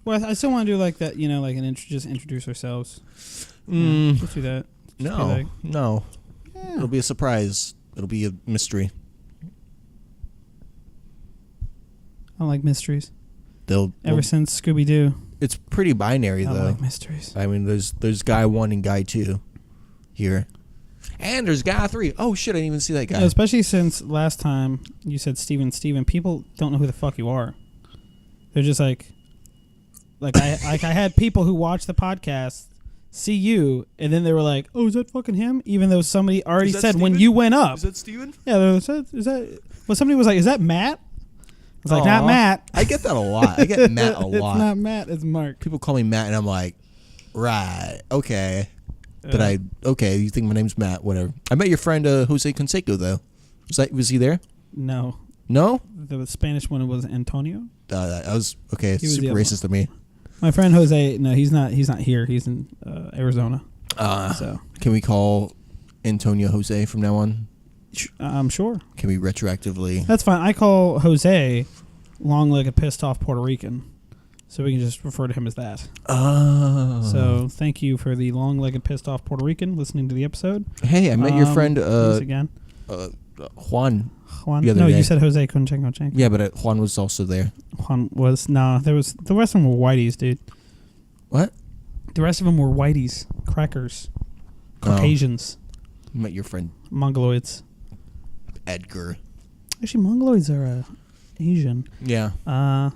Well, I still want to do like that, like just introduce ourselves. Let's do that. No. Yeah. It'll be a surprise. It'll be a mystery. I don't like mysteries. Ever Since Scooby-Doo. It's pretty binary, I though. don't like mysteries. I mean, there's guy 1 and guy 2 here. And there's guy 3. Oh, shit, I didn't even see that guy. Yeah, especially since last time you said Steven, people don't know who the fuck you are. They're just like I had people who watch the podcast see you, and then they were like, "Oh, is that fucking him?" Even though somebody already said Steven? when you went up. Is that Steven? Yeah, is that? Well, somebody was like, "Is that Matt?" I was like, "Not Matt." I get that a lot. I get Matt a lot. It's not Matt. It's Mark. People call me Matt, and I'm like, right, okay. Okay, you think my name's Matt, whatever. I met your friend Jose Canseco, though. Was he there? No. No? The Spanish one was Antonio. I was, okay, He was super racist of me. My friend Jose, no, he's not here. He's in Arizona. So can we call Antonio Jose from now on? I'm sure. Can we retroactively? That's fine. I call Jose long-legged, pissed-off Puerto Rican. So we can just refer to him as that. Oh. So thank you for the long-legged, pissed-off Puerto Rican listening to the episode. Hey, I met your friend again. Juan. Juan? The other No, day. you said Jose Conchenko. Yeah, but Juan was also there. Juan was... No, there was... The rest of them were whiteys, dude. What? The rest of them were whiteys. Crackers. Caucasians. Met your friend Mongoloids. Edgar. Actually, Mongoloids are Asian. Yeah. I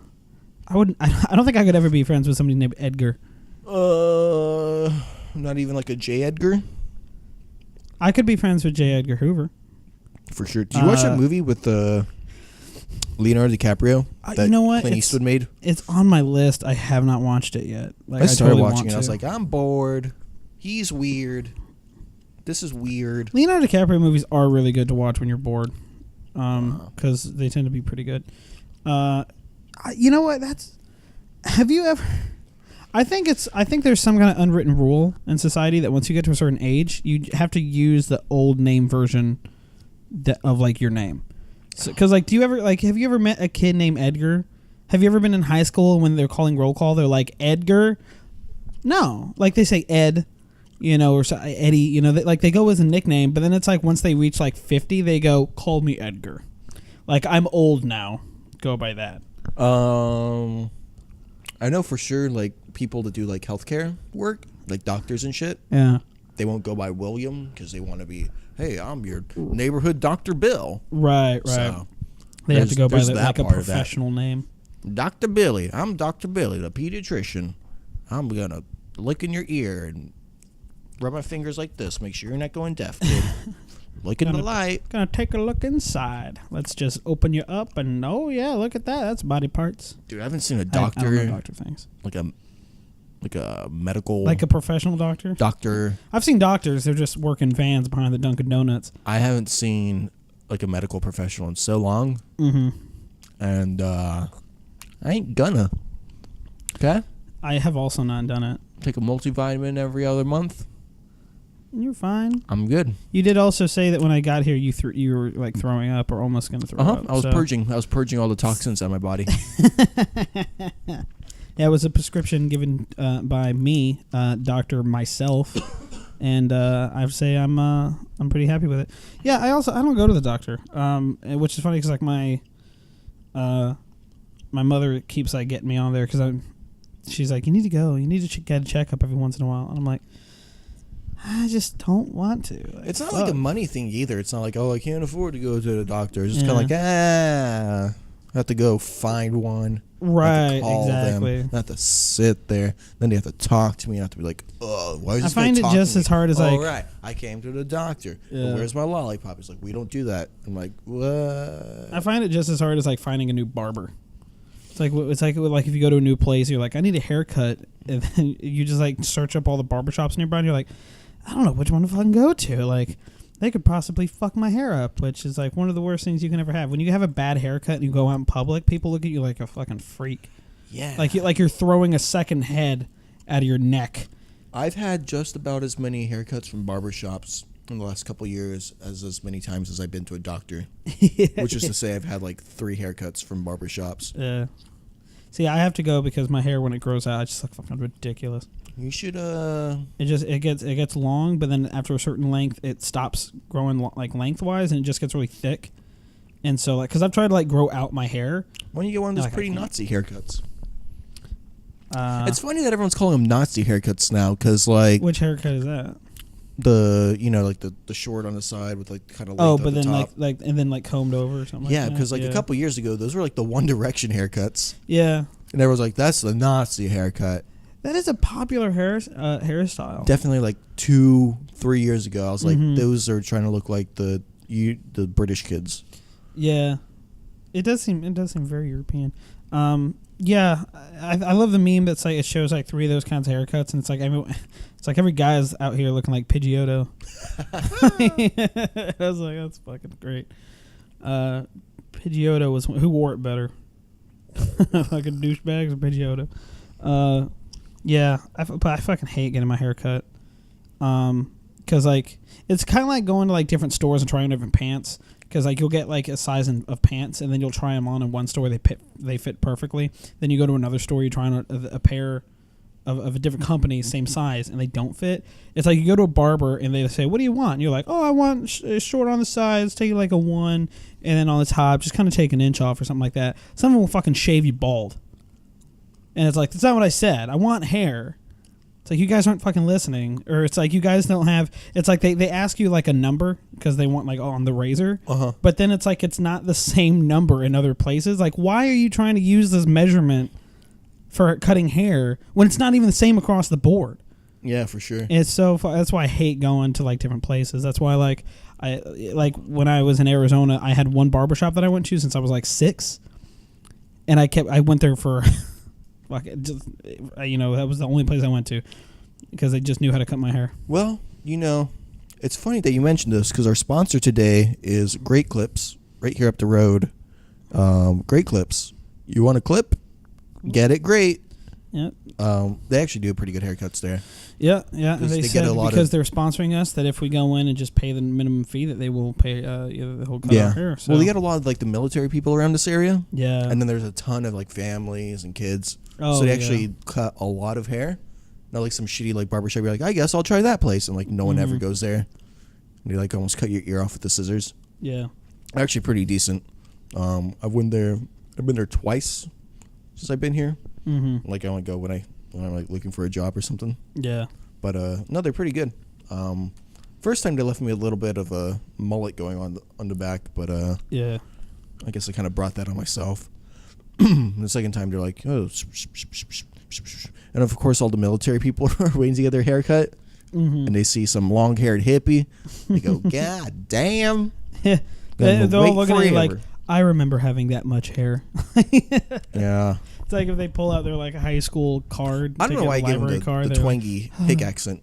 don't think I could ever be friends with somebody named Edgar. Not even like a J. Edgar? I could be friends with J. Edgar Hoover. For sure. Did you watch that movie with Leonardo DiCaprio that you know what? Clint Eastwood made? It's on my list. I have not watched it yet. Like, I started totally watching it. want I was to. like, I'm bored. He's weird. This is weird. Leonardo DiCaprio movies are really good to watch when you're bored, because they tend to be pretty good. You know what? Have you ever? I think there's some kind of unwritten rule in society that once you get to a certain age, you have to use the old name version of like your name. Because have you ever met a kid named Edgar? Have you ever been in high school when they're calling roll call? They're like Edgar. No, like they say Ed. Or Eddie, they go with a nickname, but then it's like once they reach like 50, they go, call me Edgar. Like, I'm old now. Go by that. I know for sure, like, people that do, like, healthcare work, like doctors and shit. Yeah. They won't go by William because they want to be, hey, I'm your neighborhood Dr. Bill. Right. So, they have to go by a part professional name. Dr. Billy. I'm Dr. Billy, the pediatrician. I'm going to look in your ear and rub my fingers like this. Make sure you're not going deaf, kid. Look in the light. Gonna take a look inside. Let's just open you up and oh yeah, look at that. That's body parts. Dude, I haven't seen a doctor. I don't know doctor things. Like a medical. Like a professional doctor. Doctor. I've seen doctors. They're just working vans behind the Dunkin' Donuts. I haven't seen like a medical professional in so long. Mm-hmm. And I ain't gonna. Okay. I have also not done it. Take a multivitamin every other month. You're fine. I'm good. You did also say that when I got here, you were like throwing up or almost going to throw up. I was purging. I was purging all the toxins out of my body. Yeah, it was a prescription given by me, Doctor myself, and I say I'm pretty happy with it. Yeah, I don't go to the doctor, which is funny because like my mother keeps like getting me on there because she's like, you need to go, you need to get a checkup every once in a while, and I'm like, I just don't want to. Like, it's not like a money thing either. It's not like, oh, I can't afford to go to the doctor. It's just kind of like, I have to go find one. Right, exactly. Them, not to sit there. Then they have to talk to me. I have to be like, oh, why is this I find it just as hard as like, right, I came to the doctor. Yeah. But where's my lollipop? It's like, we don't do that. I'm like, what? I find it just as hard as like finding a new barber. It's like if you go to a new place, you're like, I need a haircut, and then you just like search up all the barbershops nearby, and you're like, I don't know which one to fucking go to. Like, they could possibly fuck my hair up, which is like one of the worst things you can ever have. When you have a bad haircut and you go out in public, people look at you like a fucking freak. Yeah. Like you're throwing a second head out of your neck. I've had just about as many haircuts from barbershops in the last couple of years as many times as I've been to a doctor. Which is to say I've had like 3 haircuts from barbershops. See, I have to go because my hair when it grows out, it's just like fucking ridiculous. You should It gets long, but then after a certain length, it stops growing like lengthwise, and it just gets really thick. And so, like, because I've tried to like grow out my hair. Why don't you get one of those Like, I pretty can't. Nazi haircuts? It's It's funny that everyone's calling them Nazi haircuts now, because like which haircut is that? like the short on the side with like kind of Oh, length but at the then top. like and then like combed over or something. Yeah, like that? because like a couple years ago, those were like the One Direction haircuts, Yeah, and everyone's like, "That's the Nazi haircut." that is a popular hairstyle. Definitely like 2-3 years ago, I was like, Mhm. "Those are trying to look like the British kids." Yeah, it does seem very European. Yeah, I love the meme that's like it shows like 3 of those kinds of haircuts, and it's like every guy's out here looking like Pidgeotto. I was like, that's fucking great. Pidgeotto was who wore it better, fucking douchebags or Pidgeotto. Yeah, but I fucking hate getting my hair cut. Because like it's kind of like going to like different stores and trying different pants. Because like you'll get like a size of pants, and then you'll try them on in one store, they fit perfectly. Then you go to another store, you try on a pair of a different company, same size, and they don't fit. It's like you go to a barber and they say, "What do you want?" And you're like, "Oh, I want short on the sides, take like a 1, and then on the top, just kind of take an inch off or something like that." Someone will fucking shave you bald, and it's like that's not what I said. I want hair. It's like you guys aren't fucking listening, or it's like you guys don't have. It's like they ask you like a number because they want like on the razor, but then it's like it's not the same number in other places. Like, why are you trying to use this measurement for cutting hair when it's not even the same across the board? Yeah, for sure. It's so that's why I hate going to like different places. That's why I when I was in Arizona, I had one barbershop that I went to since I was like 6, and I went there for. Fuck it, just, that was the only place I went to because they just knew how to cut my hair. Well, it's funny that you mentioned this because our sponsor today is Great Clips, right here up the road. Great Clips. You want a clip? Get it great. Yep. They actually do pretty good haircuts there. Yeah. And they they said get a lot because of- they're sponsoring us that if we go in and just pay the minimum fee that they will pay the whole cut our hair. So. Well, they got a lot of like the military people around this area. Yeah. And then there's a ton of like families and kids. Oh, so they yeah. actually cut a lot of hair. Not like some shitty like barbershop. You're like, I guess I'll try that place, and like no one ever goes there. And they like almost cut your ear off with the scissors. Yeah. Actually, pretty decent. I've been there twice since I've been here. Mm-hmm. Like I only go when I'm like looking for a job or something. Yeah. But no, they're pretty good. First time they left me a little bit of a mullet going on the back, but Yeah. I guess I kind of brought that on myself. The second time they're like, oh, and of course all the military people are waiting to get their hair cut, Mm-hmm. and they see some long-haired hippie. They go, God damn! they're Gonna all wait looking at you like, forever. I remember having that much hair. Yeah. It's like if they pull out their like high school card. I don't know why I gave him library the card, they're like, twangy hick accent.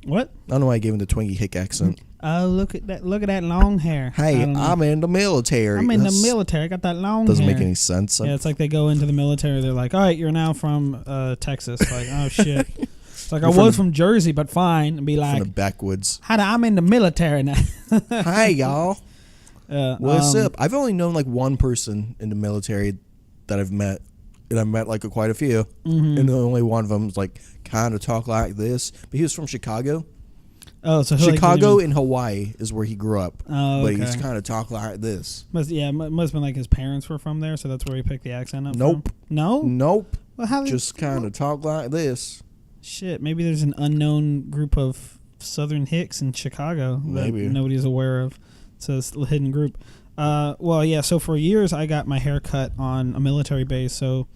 What? I don't know why I gave him the twangy hick accent. Oh, look at that! Look at that long hair. Hey, I don't know. I'm in the military. I'm in the That's- military. I got that long Doesn't hair. make any sense. Yeah, it's like they go into the military. They're like, all right, you're now from Texas. Like, oh, shit. It's like, You're I from was the- from Jersey, but fine. And be from like, the backwoods. I'm in the military now. Hi, y'all. What's um, up? I've only known like one person in the military that I've met, and I've met like quite a few, Mm-hmm. and the only one of them's like kind of talk like this. But he was from Chicago. Oh, so he, like, Chicago didn't even- and Hawaii is where he grew up. Oh, But okay. he's kind of talk like this. must have been like his parents were from there, so that's where he picked the accent up. Nope. From? No. Nope. Well, how? Just kind of talk like this. Shit. Maybe there's an unknown group of Southern Hicks in Chicago that Maybe. nobody's aware of. It's a hidden group. Well, yeah. So for years, I got my hair cut on a military base. So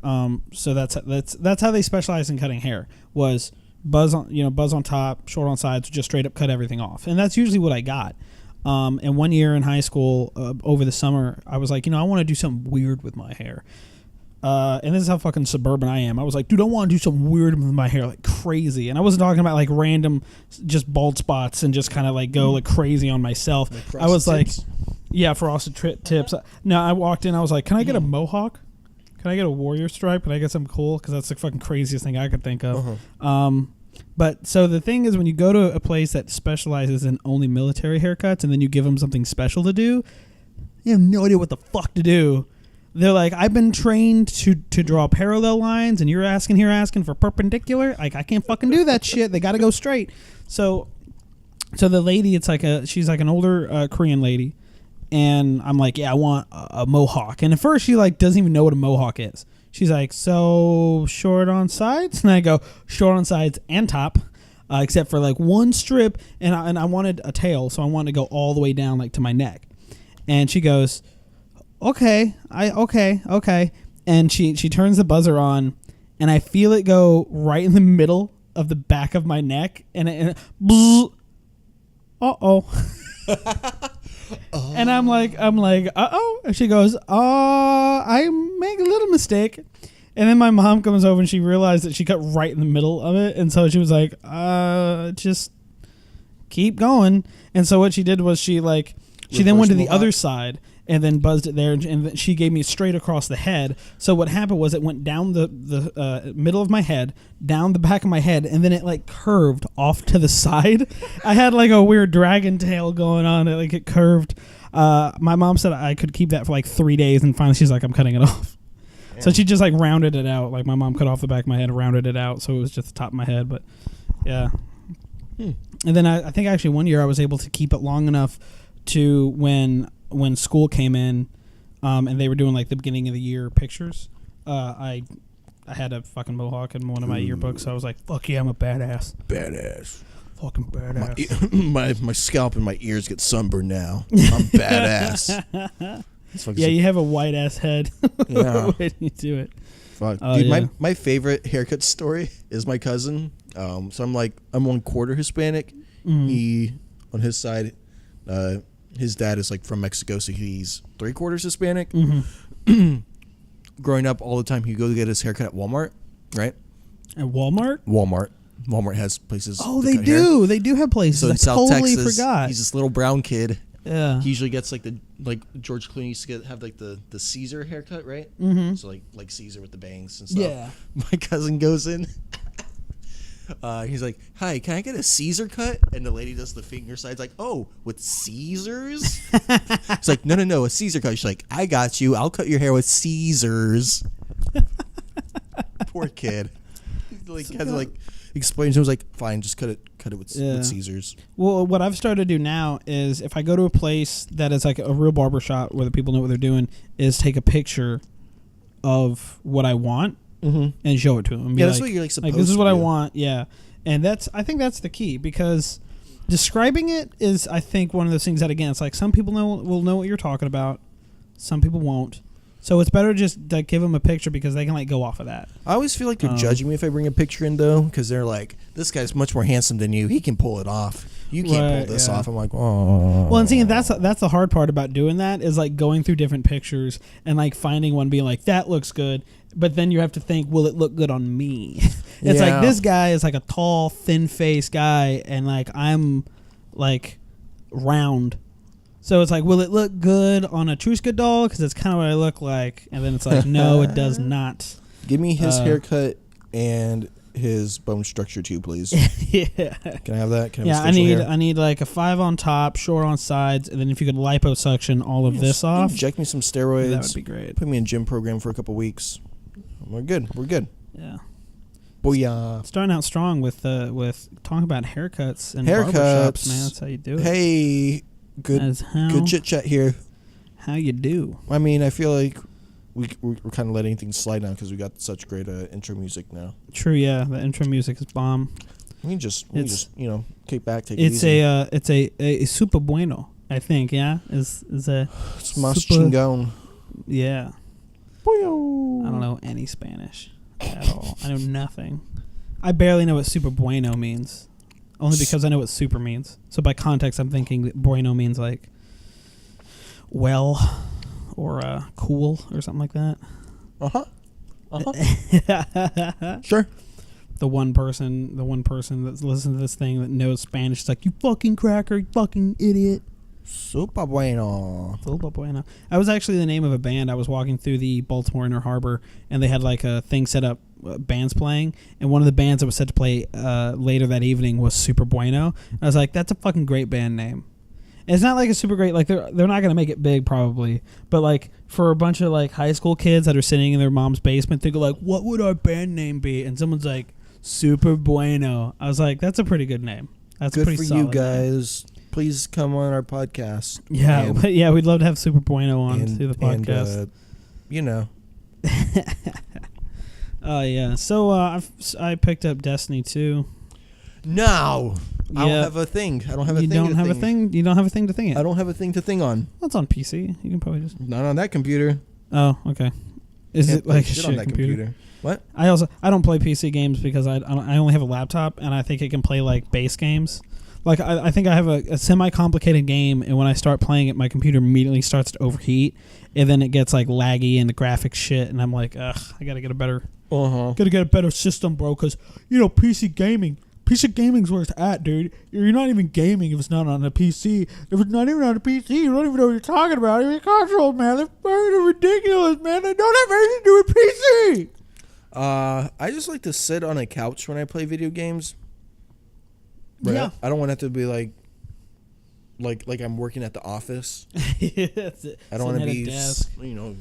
that's how they specialize in cutting hair. Was buzz on top, short on sides, just straight up cut everything off, and that's usually what I got. And one year in high school, over the summer, I was like, I want to do something weird with my hair. And this is how fucking suburban I am. I was like, dude, I want to do something weird with my hair, like crazy. And I wasn't talking about like random, just bald spots and just kind of like go like crazy on myself. I was like, yeah, frosted tips. No, I walked in. I was like, can I get a mohawk? Can I get a warrior stripe? Can I get something cool? Because that's the fucking craziest thing I could think of. But so the thing is, when you go to a place that specializes in only military haircuts, and then you give them something special to do, you have no idea what the fuck to do. they're like, I've been trained to draw parallel lines, and you're asking for perpendicular. Like, I can't fucking do that shit. They got to go straight. So the lady, she's like an older Korean lady, and I'm like, yeah, I want a mohawk. And at first she like doesn't even know what a mohawk is. She's like, so short on sides? And I go, short on sides and top, except for like one strip. And I wanted a tail, so I wanted to go all the way down like to my neck. And she goes, okay. And she turns the buzzer on, and I feel it go right in the middle of the back of my neck, and and I'm like, uh-oh. And she goes, I make a little mistake. And then my mom comes over and she realized that she cut right in the middle of it. And so she was like, just keep going. And so what she did was she then went to the other side and then buzzed it there. And she gave me straight across the head. So what happened was it went down the middle of my head, down the back of my head, and then it like curved off to the side. I had like a weird dragon tail going on. It curved. My mom said I could keep that for like 3 days, and finally she's like, I'm cutting it off. Yeah. So she just like rounded it out. Like my mom cut off the back of my head and rounded it out, so it was just the top of my head. But yeah. And then I think actually one year I was able to keep it long enough to when school came in, and they were doing like the beginning of the year pictures. I had a fucking mohawk in one of my yearbooks, so I was like, fuck yeah, I'm a badass. Fucking badass. My scalp and my ears get sunburned now. I'm badass. Yeah, you have a white ass head. Yeah. When you do it. Fuck. Dude, yeah. My favorite haircut story is my cousin. So I'm 1/4 Hispanic. Mm-hmm. He, on his side, his dad is like from Mexico, so he's 3/4 Hispanic. Mm-hmm. Growing up, all the time he'd go to get his haircut at Walmart, right? At Walmart? Walmart has places. Oh, they do. Hair. They do have places. So in I South totally Texas, forgot. He's this little brown kid. Yeah. He usually gets like George Clooney used to have like the Caesar haircut, right? Mm-hmm. So like Caesar with the bangs and stuff. Yeah. My cousin goes in. He's like, hi, can I get a Caesar cut? And the lady does the finger sides like, oh, with Caesars? It's like, no, a Caesar cut. She's like, I got you. I'll cut your hair with Caesars. Poor kid. He had to explain to him. I was like, fine, just cut it with Caesars. Well, what I've started to do now is if I go to a place that is like a real barber shop where the people know what they're doing, is take a picture of what I want. Mm-hmm. And show it to them. Yeah, that's what you're supposed to do. This is what I want, yeah. And I think that's the key, because describing it is, I think, one of those things that, again, it's like some people will know what you're talking about, some people won't. So it's better just to give them a picture because they can go off of that. I always feel like they're judging me if I bring a picture in, though, because they're like, this guy's much more handsome than you. He can pull it off. You can't pull this off. I'm like, oh. Well, and see, that's the hard part about doing that is going through different pictures and finding one being like, that looks good. But then you have to think, will it look good on me? It's like this guy is a tall, thin-faced guy, and I'm round. So it's will it look good on a Truska doll? Because that's kind of what I look like. And then it's no, it does not. Give me his haircut and his bone structure too, please. Yeah. Can I have that? I need a 5 on top, short on sides, and then if you could liposuction all of this off. Inject me some steroids. That would be great. Put me in gym program for a couple weeks. We're good. Yeah. Booyah. Starting out strong with talking about haircuts and barbershops, man. That's how you do it. Hey, good chit chat here. How you do? I mean, I feel like we're kind of letting things slide now because we got such great intro music now. True, yeah. The intro music is bomb. We can just kick back, take it easy. It's a super bueno, I think. Yeah, it's más chingón. Yeah. I don't know any Spanish at all. I know nothing. I barely know what super bueno means. Only because I know what super means. So by context, I'm thinking that bueno means well or cool or something like that. Sure. The one person that's listening to this thing that knows Spanish is like, you fucking cracker, you fucking idiot. Super bueno. Super bueno. I was actually the name of a band. I was walking through the Baltimore Inner Harbor, and they had a thing set up, bands playing, and one of the bands that was set to play later that evening was Super Bueno. And I was like, that's a fucking great band name. It's not like a super great, like they're not gonna make it big probably, but like for a bunch of like high school kids that are sitting in their mom's basement, thinking like, what would our band name be? And someone's like, Super Bueno. I was like, that's a pretty good name. That's good a pretty for solid you guys. Please come on our podcast. Yeah, And- yeah, we'd love to have Super Bueno on and- to the podcast. and, you know, Yeah. So I picked up Destiny 2. no, I don't Yeah. have a thing. I don't have a You thing. don't to have a thing. thing. You don't have a thing to thing it. I don't have a thing to thing on. Well, it's on PC. You can probably just. Not on that computer. Oh, okay. Is Can't it play like a shit shit on that computer? What? I don't play PC games because I only have a laptop and I think it can play like base games. Like I think I have a semi complicated game and when I start playing it, my computer immediately starts to overheat and then it gets like laggy and the graphics shit and I'm like, ugh, I gotta get a better system, bro. Because PC gaming's where it's at, dude. You're not even gaming if it's not on a PC. If it's not even on a PC, you don't even know what you're talking about. Even consoles, man, they're ridiculous, man. They don't have anything to do with PC. I just like to sit on a couch when I play video games. Right? Yeah. I don't want it to be like I'm working at the office. That's it. I don't want to Sitting be, at a desk.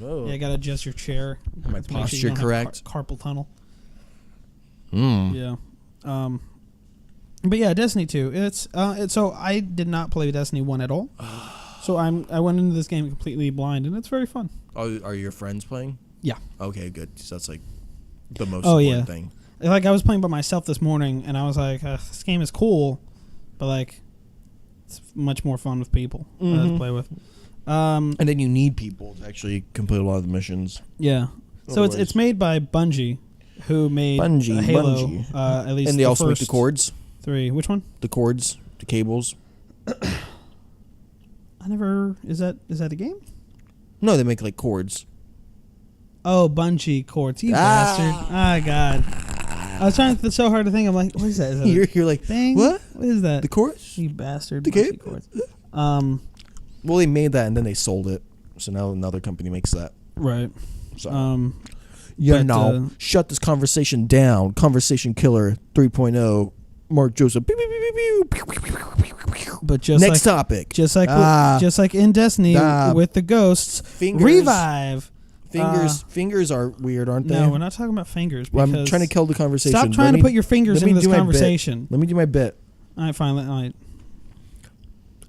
oh. Yeah, gotta adjust your chair. My to make sure you posture don't have correct. Carpal tunnel. Mm. Yeah. But yeah, Destiny 2. It's so I did not play Destiny 1 at all. So I went into this game completely blind and it's very fun. Oh, are your friends playing? Yeah. Okay, good. So that's like the most Oh, important yeah. thing. Like I was playing by myself this morning and I was like, this game is cool, but like it's much more fun with people to play with. And then you need people to actually complete a lot of the missions. Yeah. So it's Otherwise- made by Bungie, who made Halo. At least And they the also make the first cords, 3. Which one? the cords, the cables. I never. Is that a game? No, they make like cords. Oh, Bungie cords. You bastard. Oh, God. I was trying so hard to think. I'm like, what is that? Is that You're like, thing? what? What is that? The cords? You bastard. The Bungie game? cords. Well, they made that and then they sold it. So now another company makes that. Right. So but, shut this conversation down. Conversation Killer 3.0. Mark Joseph. Pew, pew, pew, pew, pew, pew, pew, pew, pew, pew. But just Next like, topic. just like in Destiny with the ghosts, Fingers. revive. Fingers are weird, aren't they? No, we're not talking about fingers. Well, I'm because trying to kill the conversation. Stop trying to put your fingers let me in this do my bit. conversation. Let me do my bit. All right, fine. All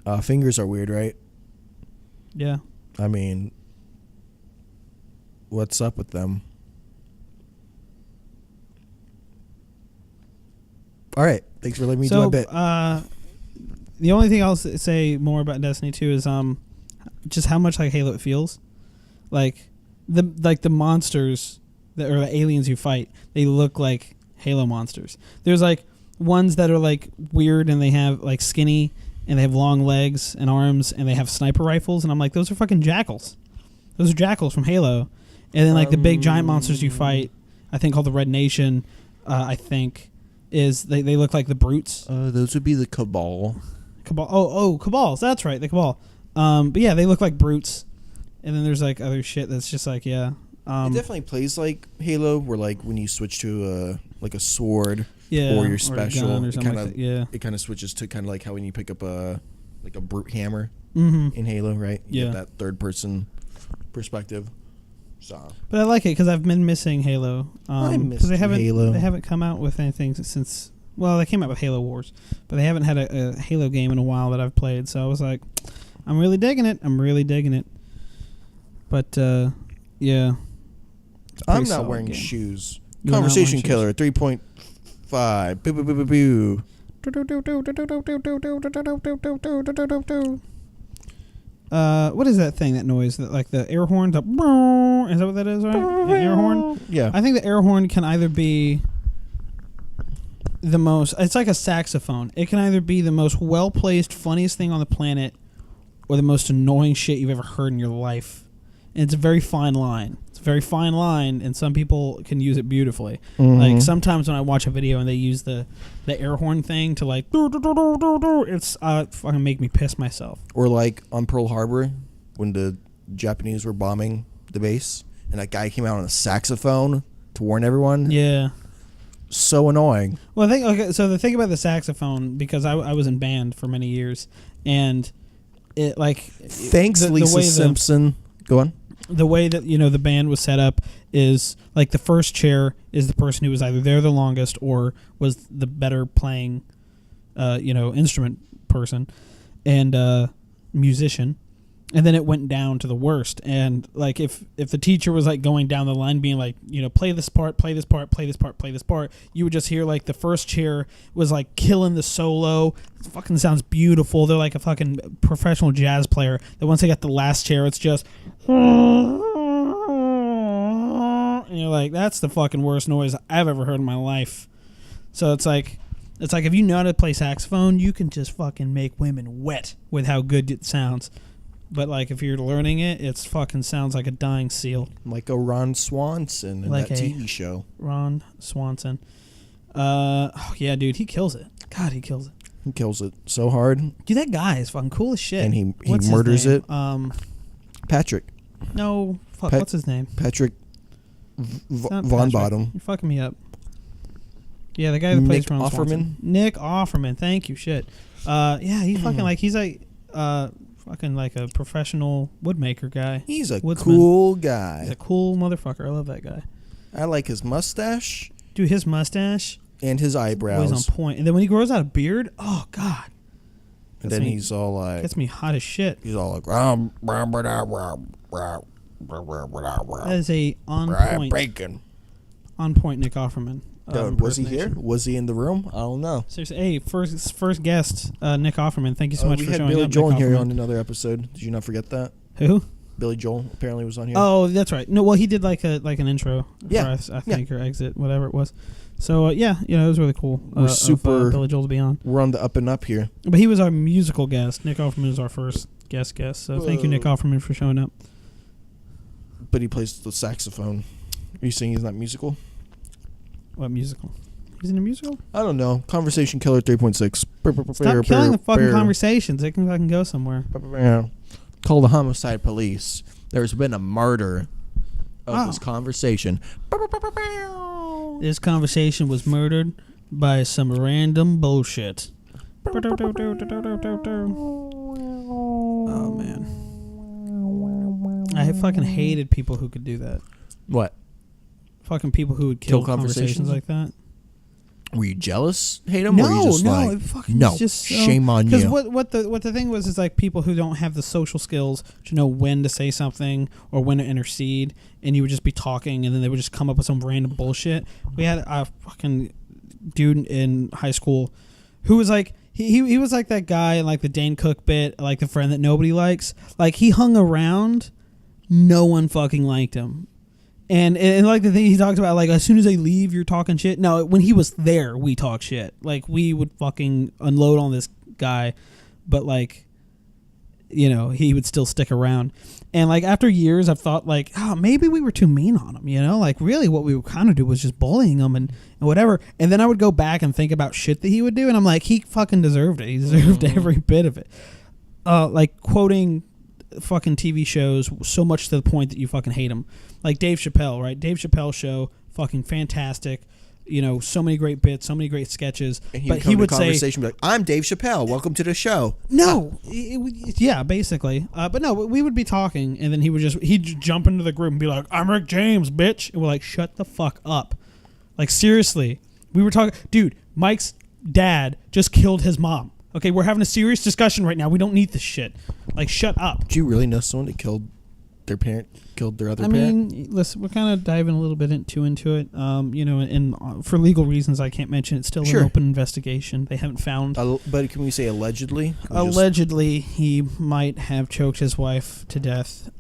right. Fingers are weird, right? Yeah. I mean, what's up with them? All right. Thanks for letting me do my bit. The only thing I'll say more about Destiny 2 is just how much like Halo it feels. Like the monsters that or the aliens you fight, they look like Halo monsters. There's like ones that are like weird and they have like skinny and they have long legs and arms and they have sniper rifles and I'm like, those are fucking jackals. Those are jackals from Halo. And then like the big giant monsters you fight, I think called the Red Nation, I think is they look like the brutes. Those would be the Cabal. Cabal. Oh, Cabals. That's right, the Cabal. But yeah, they look like brutes. And then there's like other shit that's just like, yeah. It definitely plays like Halo, where like when you switch to a sword yeah, or your a special, gun or it something kind like of that, yeah. it kind of switches to kind of like how when you pick up a brute hammer Mm-hmm. in Halo, right? You Yeah. get that third person perspective. So But I like it because I've been missing Halo. I missed Because they haven't Halo. They haven't come out with anything since. Well, they came out with Halo Wars, but they haven't had a Halo game in a while that I've played. So I was like, I'm really digging it. But yeah, it's a I'm pretty not solid wearing game. shoes. You're not Conversation wearing Killer 3.5. Boo, boo, boo, boo, boo. What is that thing? That noise? That like the air horn? Is that what that is? Right? The air horn. Yeah. I think the air horn can either be the most. It's like a saxophone. It can either be the most well placed, funniest thing on the planet, or the most annoying shit you've ever heard in your life. And it's a very fine line. It's a very fine line, and some people can use it beautifully. Mhm. Like sometimes when I watch a video and they use the air horn thing to like, it's fucking make me piss myself. Or like on Pearl Harbor when the Japanese were bombing the base and that guy came out on a saxophone to warn everyone. Yeah. So annoying. Well, so the thing about the saxophone, because I was in band for many years, and it like Thanks, the Lisa way Simpson. Go on. the way that the band was set up is like the first chair is the person who was either there the longest or was the better playing instrument person and musician, and then it went down to the worst. And like if the teacher was like going down the line being like, play this part, play this part, play this part, play this part, you would just hear like the first chair was like killing the solo. It fucking sounds beautiful. They're like a fucking professional jazz player. Then once they got the last chair, it's just and you're like, that's the fucking worst noise I've ever heard in my life. So it's like if you know how to play saxophone, you can just fucking make women wet with how good it sounds. But like if you're learning it, it's fucking sounds like a dying seal. Like a Ron Swanson in Like that a TV show. Ron Swanson. Yeah, dude, he kills it. God, he kills it. He kills it so hard. Dude, that guy is fucking cool as shit. And he What's his murders name? it. Patrick. No, fuck. Pat- what's his name? Patrick It's not Von Patrick. Bottom. You're fucking me up. Yeah, the guy that plays Nick Ron Offerman? Swanson. Nick Offerman. Thank you. Shit. Yeah, he's fucking like he's like fucking like a professional woodmaker guy. He's a Woodsman. cool guy. He's a cool motherfucker. I love that guy. I like his mustache Dude, his mustache and his eyebrows. was on point. And then when he grows out a beard, oh god, And then he's all like, gets me hot as shit. he's all like, That is a on point Nick Offerman. was he here? Was he in the room? I don't know. Seriously, hey, first guest, Nick Offerman. Thank you so much We for had showing Billy up. Joel Nick here Offerman. on another episode. Did you not forget that? Who? Billy Joel apparently was on here. Oh, that's right. No, well, he did like an intro. Yeah. I think, or exit, whatever it was. So yeah, it was really cool. We're super- of, Billy Joel to be on. We're on the up and up here. But he was our musical guest. Nick Offerman is our first guest. So thank you, Nick Offerman, for showing up. But he plays the saxophone. Are you saying he's not musical? What musical? He's in a musical? I don't know. Conversation Killer 3.6. Stop killing the fucking conversations. They can fucking go somewhere. Call the homicide police. There's been a murder of this conversation. This conversation was murdered by some random bullshit. Oh, man. I fucking hated people who could do that. What? Fucking people who would kill conversations? conversations like that. Were you jealous? Hate him? Or were you just like, it fucking no, was just so, shame on you. Because what the thing was is like people who don't have the social skills to know when to say something or when to intercede, and you would just be talking, and then they would just come up with some random bullshit. We had a fucking dude in high school who was like he was like that guy in like the Dane Cook bit, like the friend that nobody likes. Like he hung around, no one fucking liked him. And like the thing he talks about, like as soon as they leave, you're talking shit. No, when he was there, we talk shit. Like we would fucking unload on this guy, but like, he would still stick around. And like after years, I've thought like, oh, maybe we were too mean on him. Like really, what we would kind of do was just bullying him and whatever. And then I would go back and think about shit that he would do, and I'm like, he fucking deserved it. He deserved every bit of it. Like quoting fucking TV shows so much to the point that you fucking hate them. Like Dave Chappelle, right? Dave Chappelle show, fucking fantastic. So many great bits, so many great sketches. And but he would say, be like, I'm Dave Chappelle. Welcome to the show. No, yeah, basically. But no, we would be talking, and then he'd jump into the group and be like, I'm Rick James, bitch. And we're like, shut the fuck up. Like, seriously. We were talking, dude, Mike's dad just killed his mom. Okay, we're having a serious discussion right now. We don't need this shit. Like, shut up. Do you really know someone that killed their parent, killed their other I parent? mean, listen, we're kind of diving a little bit into it. And for legal reasons, I can't mention it's still Sure. an open investigation. They haven't found. But can we say allegedly? Allegedly, he might have choked his wife to death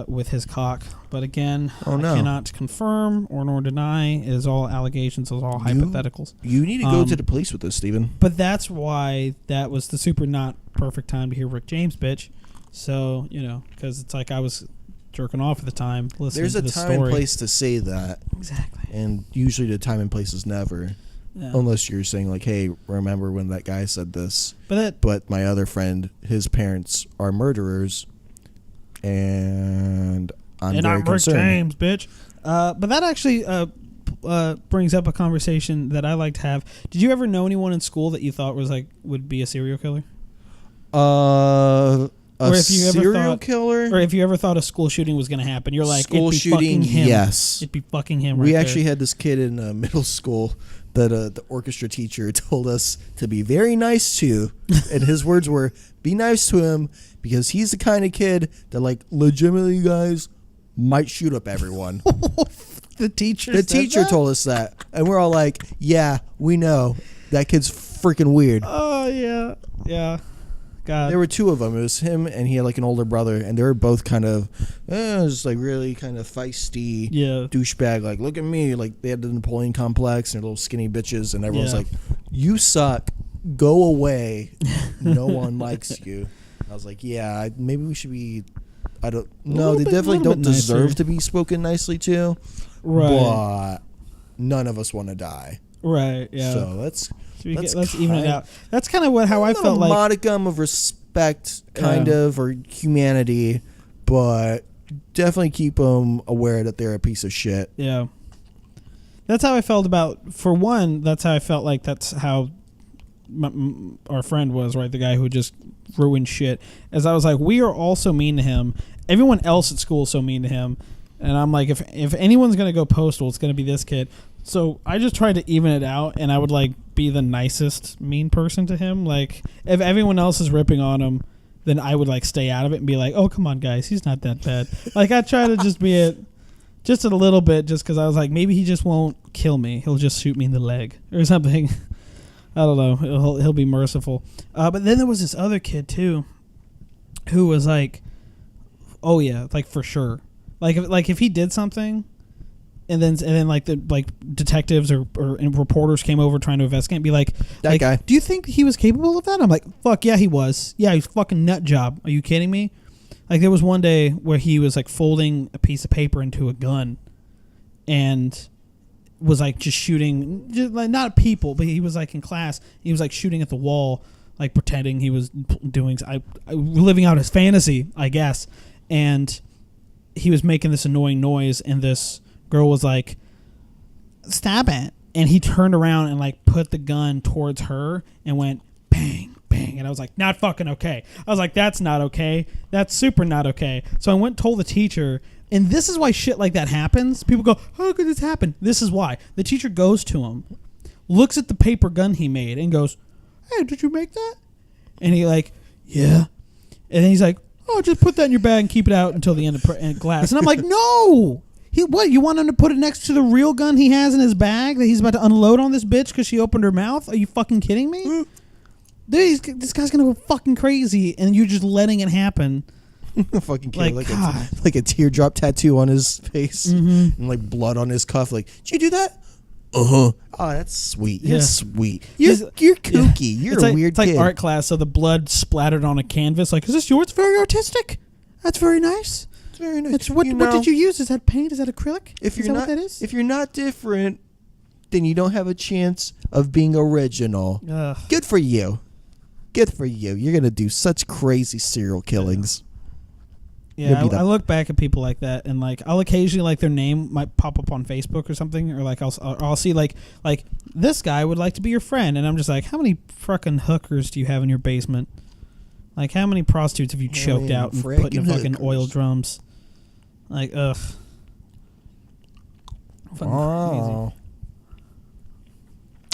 with his cock. But again, I cannot confirm or nor deny. It is all allegations. It is all hypotheticals. You need to go to the police with this, Steven. But that's why that was the super not perfect time to hear Rick James, bitch. So, because it's like I was jerking off at the time listening There's to a the time story. and place to say that. Exactly. And usually the time and place is never. Yeah. Unless you're saying like, hey, remember when that guy said this? But my other friend, his parents are murderers, and I'm very concerned. Rick James, bitch. But that actually brings up a conversation that I like to have. Did you ever know anyone in school that you thought was like would be a serial killer? A Or if you ever serial thought- killer? Or if you ever thought a school shooting was going to happen, you're like, School it'd be shooting, fucking him. yes. It'd be fucking him. We right actually there. had this kid in middle school that the orchestra teacher told us to be very nice to, and his words were, "Be nice to him because he's the kind of kid that, like, legitimately, guys, might shoot up everyone." The teacher. The said teacher that? told us that, and we're all like, "Yeah, we know that kid's freaking weird." Oh yeah, yeah. God. There were two of them. It was him, and he had like an older brother, and they were both kind of, just like really kind of feisty, Yeah. douchebag. Like, look at me, like they had the Napoleon complex, and they're little skinny bitches, and everyone's Yeah. like, "You suck, go away, no one likes you." I was like, "Yeah, maybe we should be." I don't. No, little they bit- definitely little don't bit deserve nicer. to be spoken nicely to, Right. but none of us want to die. Right. Yeah. So let's. Let's even it kind- out. That's kind of how I Not felt a like. modicum of respect, kind Yeah. of, or humanity, but definitely keep them aware that they're a piece of shit. Yeah. That's how I felt about. For one, that's how I felt like that's how our friend was, right? The guy who just ruined shit. As I was like, we are all so mean to him. Everyone else at school is so mean to him. And I'm like, if anyone's going to go postal, it's going to be this kid. So I just tried to even it out, and I would like be the nicest mean person to him. Like, if everyone else is ripping on him, then I would like stay out of it and be like, oh, come on, guys, he's not that bad. Like, I try to just be it just a little bit, just because I was like, maybe he just won't kill me. He'll just shoot me in the leg or something. I don't know. He'll be merciful. But then there was this other kid too, who was like, oh yeah, like for sure. Like if he did something, and then like the detectives or reporters came over trying to investigate, and be like, That guy. do you think he was capable of that? I'm like, fuck yeah, he was. Yeah, he's fucking nut job. Are you kidding me? Like there was one day where he was like folding a piece of paper into a gun, and was like just shooting, just like not people, but he was like in class. He was like shooting at the wall, like pretending he was doing, living out his fantasy, I guess. And he was making this annoying noise, and this girl was like, "Stop it!" And he turned around and like put the gun towards her and went bang, bang. And I was like, not fucking okay. I was like, that's not okay. That's super not okay. So I went and told the teacher. And this is why shit like that happens. People go, how could this happen? This is why. The teacher goes to him, looks at the paper gun he made, and goes, hey, did you make that? And he like, yeah. And then he's like, oh, just put that in your bag and keep it out until the end of class. And I'm like, no. What, you want him to put it next to the real gun he has in his bag that he's about to unload on this bitch because she opened her mouth? Are you fucking kidding me? Dude, this guy's going to go fucking crazy, and you're just letting it happen. Fucking kid, Like, like God. like a teardrop tattoo on his face, Mm-hmm. and like blood on his cuff. Like, did you do that? Oh, that's sweet. You're Yeah. sweet. You're Yeah. kooky. You're It's a like, weird it's like kid. art class, so the blood splattered on a canvas. Like, is this yours? Very artistic. That's very nice. It's very nice. It's what did you use? Is that paint? Is that acrylic? If is you're that not, what that is? if you're not different, then you don't have a chance of being original. Ugh. Good for you. Good for you. You're gonna do such crazy serial killings. Yeah, You'll be I look back at people like that, and like I'll occasionally like their name might pop up on Facebook or something, or like I'll see like this guy would like to be your friend, and I'm just like, how many fucking hookers do you have in your basement? Like, how many prostitutes have you choked many out and put in friggin' fucking oil hookers? drums? Like, ugh. Fucking Oh.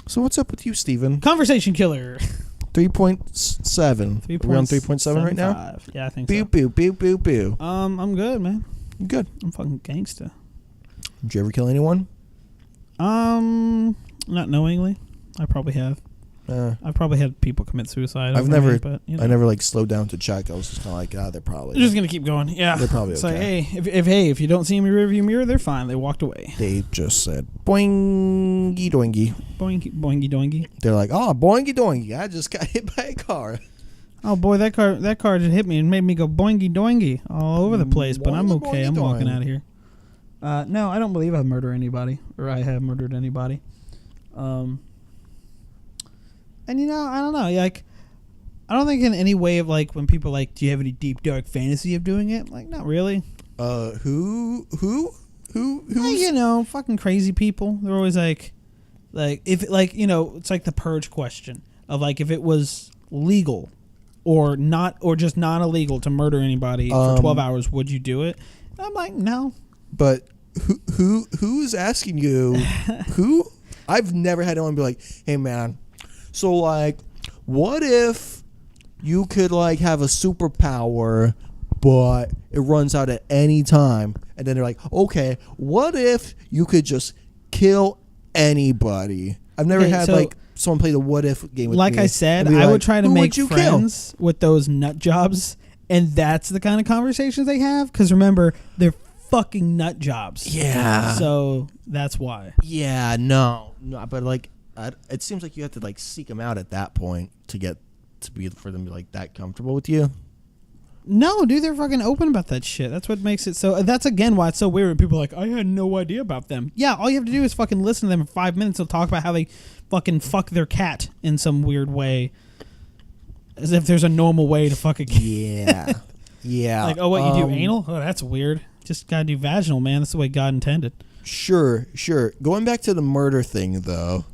So what's up with you, Steven? crazy. Conversation killer. 3.7. We're on 3.7 right now? 3.75. Yeah, I think Boo, so. boo, boo, boo, boo. I'm good, man. Good. I'm fucking gangsta. Did you ever kill anyone? Not knowingly. I probably have. I've probably had people commit suicide. I've over never, me, but, you know. I never like slowed down to check. I was just kind of like, they're probably. They're just gonna keep going. Yeah, They're probably it's like, okay. hey, if you don't see them in your rearview mirror, they're fine. They walked away. They just said boingy doingy. Boingy, boingy, doingy. They're like, oh, boingy doingy. I just got hit by a car. Oh boy, that car just hit me and made me go boingy doingy all over the place. But I'm Boingy, okay. I'm boingy, walking doing. out of here. No, I don't believe I murder anybody, or I have murdered anybody. And I don't know. Like, I don't think in any way of like when people are like, do you have any deep dark fantasy of doing it? Like, not really. Who? Fucking crazy people. They're always like if it's like the purge question of like if it was legal, or just not illegal to murder anybody for 12 hours, would you do it? And I'm like, no. But who's asking you? Who? I've never had anyone be like, hey man, so like, what if you could like have a superpower, but it runs out at any time? And then they're like, okay, what if you could just kill anybody? I've never had like someone play the what if game with me. Like I said, I would try to make friends with those nut jobs, and that's the kind of conversations they have. Because remember, they're fucking nut jobs. Yeah. So that's why. Yeah. No. But like, it seems like you have to like seek them out at that point for them to be like that comfortable with you. No, dude, they're fucking open about that shit. That's what makes it so. That's again why it's so weird when people are like, I had no idea about them. Yeah, all you have to do is fucking listen to them for 5 minutes. They'll talk about how they fucking fuck their cat in some weird way, as if there's a normal way to fuck a cat. Yeah, yeah. Like, oh, what, you do anal? Oh, that's weird. Just gotta do vaginal, man. That's the way God intended. Sure. Going back to the murder thing, though.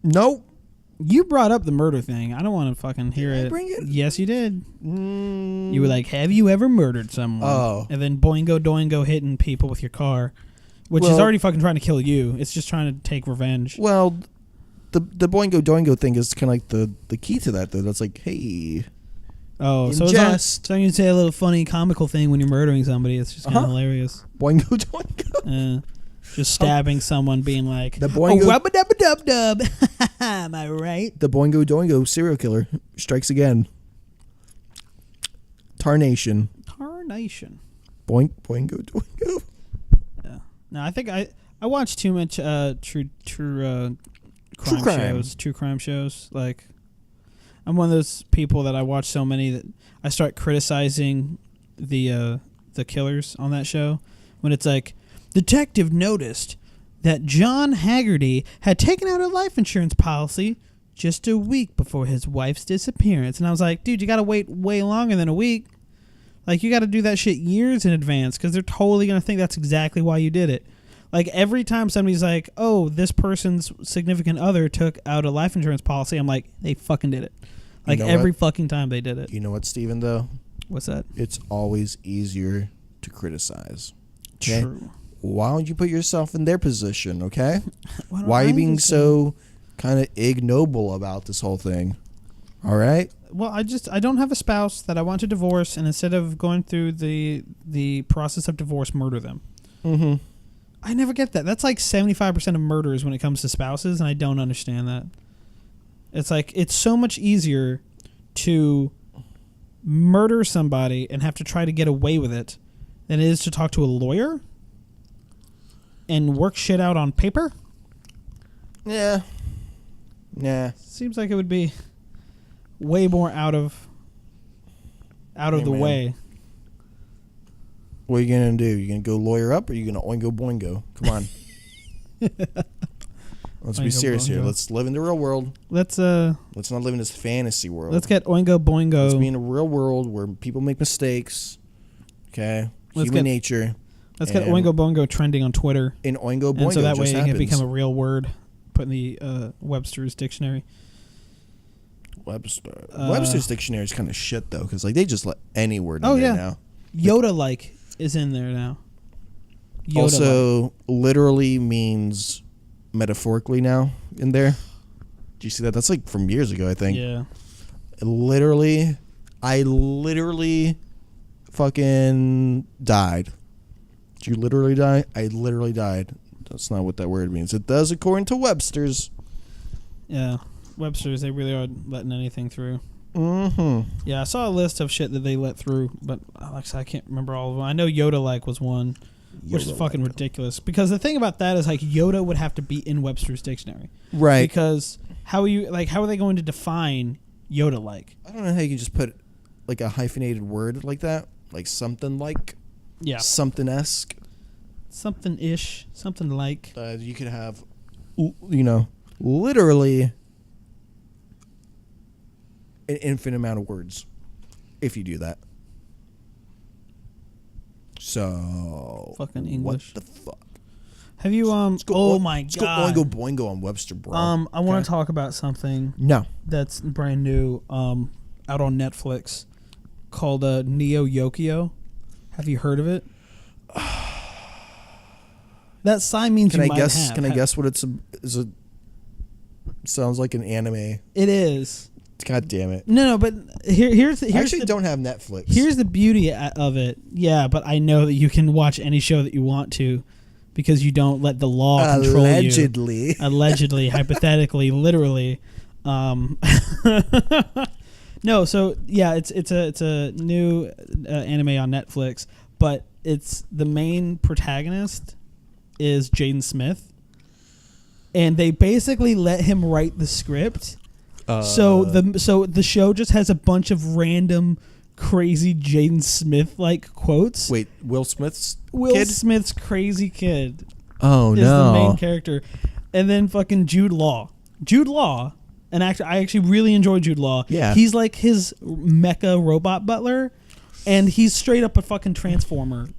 Nope. You brought up the murder thing. I don't want to fucking hear it. Did I bring it? Yes, you did. You were like, have you ever murdered someone? Oh. And then boingo doingo hitting people with your car, which is already fucking trying to kill you. It's just trying to take revenge. Well, the boingo doingo thing is kind of like the key to that, though. That's like, hey. Oh, so it's so you say a little funny comical thing when you're murdering somebody. It's just kind of hilarious. Boingo doingo. Just stabbing someone, being like, the boingo, oh, rub-a-dub-a-dub-dub. Am I right? The boingo doingo serial killer strikes again. Tarnation. Boingo doingo. Yeah. No, I think I watch too much true crime shows. Like, I'm one of those people that I watch so many that I start criticizing the killers on that show when it's like, detective noticed that John Haggerty had taken out a life insurance policy just a week before his wife's disappearance. And I was like, dude, you got to wait way longer than a week. Like, you got to do that shit years in advance because they're totally going to think that's exactly why you did it. Like, every time somebody's like, oh, this person's significant other took out a life insurance policy, I'm like, they fucking did it. Like, every fucking time they did it. You know what, Steven, though? What's that? It's always easier to criticize. Okay? True. Why don't you put yourself in their position, okay? Why are you being so kind of ignoble about this whole thing? All right? Well, I don't have a spouse that I want to divorce, and instead of going through the process of divorce, murder them. Mm-hmm. I never get that. That's like 75% of murders when it comes to spouses, and I don't understand that. It's like, it's so much easier to murder somebody and have to try to get away with it than it is to talk to a lawyer and work shit out on paper. Yeah. Seems like it would be way more out of the way. What are you gonna do? You gonna go lawyer up, or you gonna oingo boingo? Come on. Let's be serious here. Let's live in the real world. Let's not live in this fantasy world. Let's get oingo boingo. Let's be in a real world where people make mistakes. Okay, human nature. Let's get Oingo Boingo trending on Twitter. In Oingo Boingo, and so that way it happens. can become a real word. Put in the Webster's dictionary. Webster's dictionary is kind of shit though, because like they just let any word in there now. Yoda-like is in there now. Yoda-like. Also, literally means metaphorically now in there. Do you see that? That's like from years ago, I think. Yeah. I literally fucking died. Did you literally die? I literally died. That's not what that word means. It does according to Webster's. Yeah. Webster's, they really are letting anything through. Mm-hmm. Yeah, I saw a list of shit that they let through, but Alex, I can't remember all of them. I know Yoda-like was one, which is fucking ridiculous. Because the thing about that is, like, Yoda would have to be in Webster's dictionary. Right. Because how are they going to define Yoda-like? I don't know how you can just put like a hyphenated word like that. Like something like. Yeah. Something-esque. Something-ish. Something like. You could have, literally an infinite amount of words if you do that. So. Fucking English. What the fuck? Have you my Let's god. go Oingo Boingo on Webster, bro. I want to talk about something No. that's brand new out on Netflix called Neo Yokio. Have you heard of it? That sign means Can you I might guess? have. Can I guess what it's sounds like an anime. It is. God damn it. No, but here's I actually don't have Netflix. Here's the beauty of it. Yeah, but I know that you can watch any show that you want to because you don't let the law control you. Allegedly, hypothetically, literally. No, so yeah, it's a new anime on Netflix, but it's the main protagonist is Jaden Smith, and they basically let him write the script. So the show just has a bunch of random crazy Jaden Smith like quotes. Wait, Will Smith's Will Smith's crazy kid. Oh is the main character, and then fucking Jude Law, an actor. I actually really enjoy Jude Law. Yeah, he's like his mecha robot butler, and he's straight up a fucking transformer.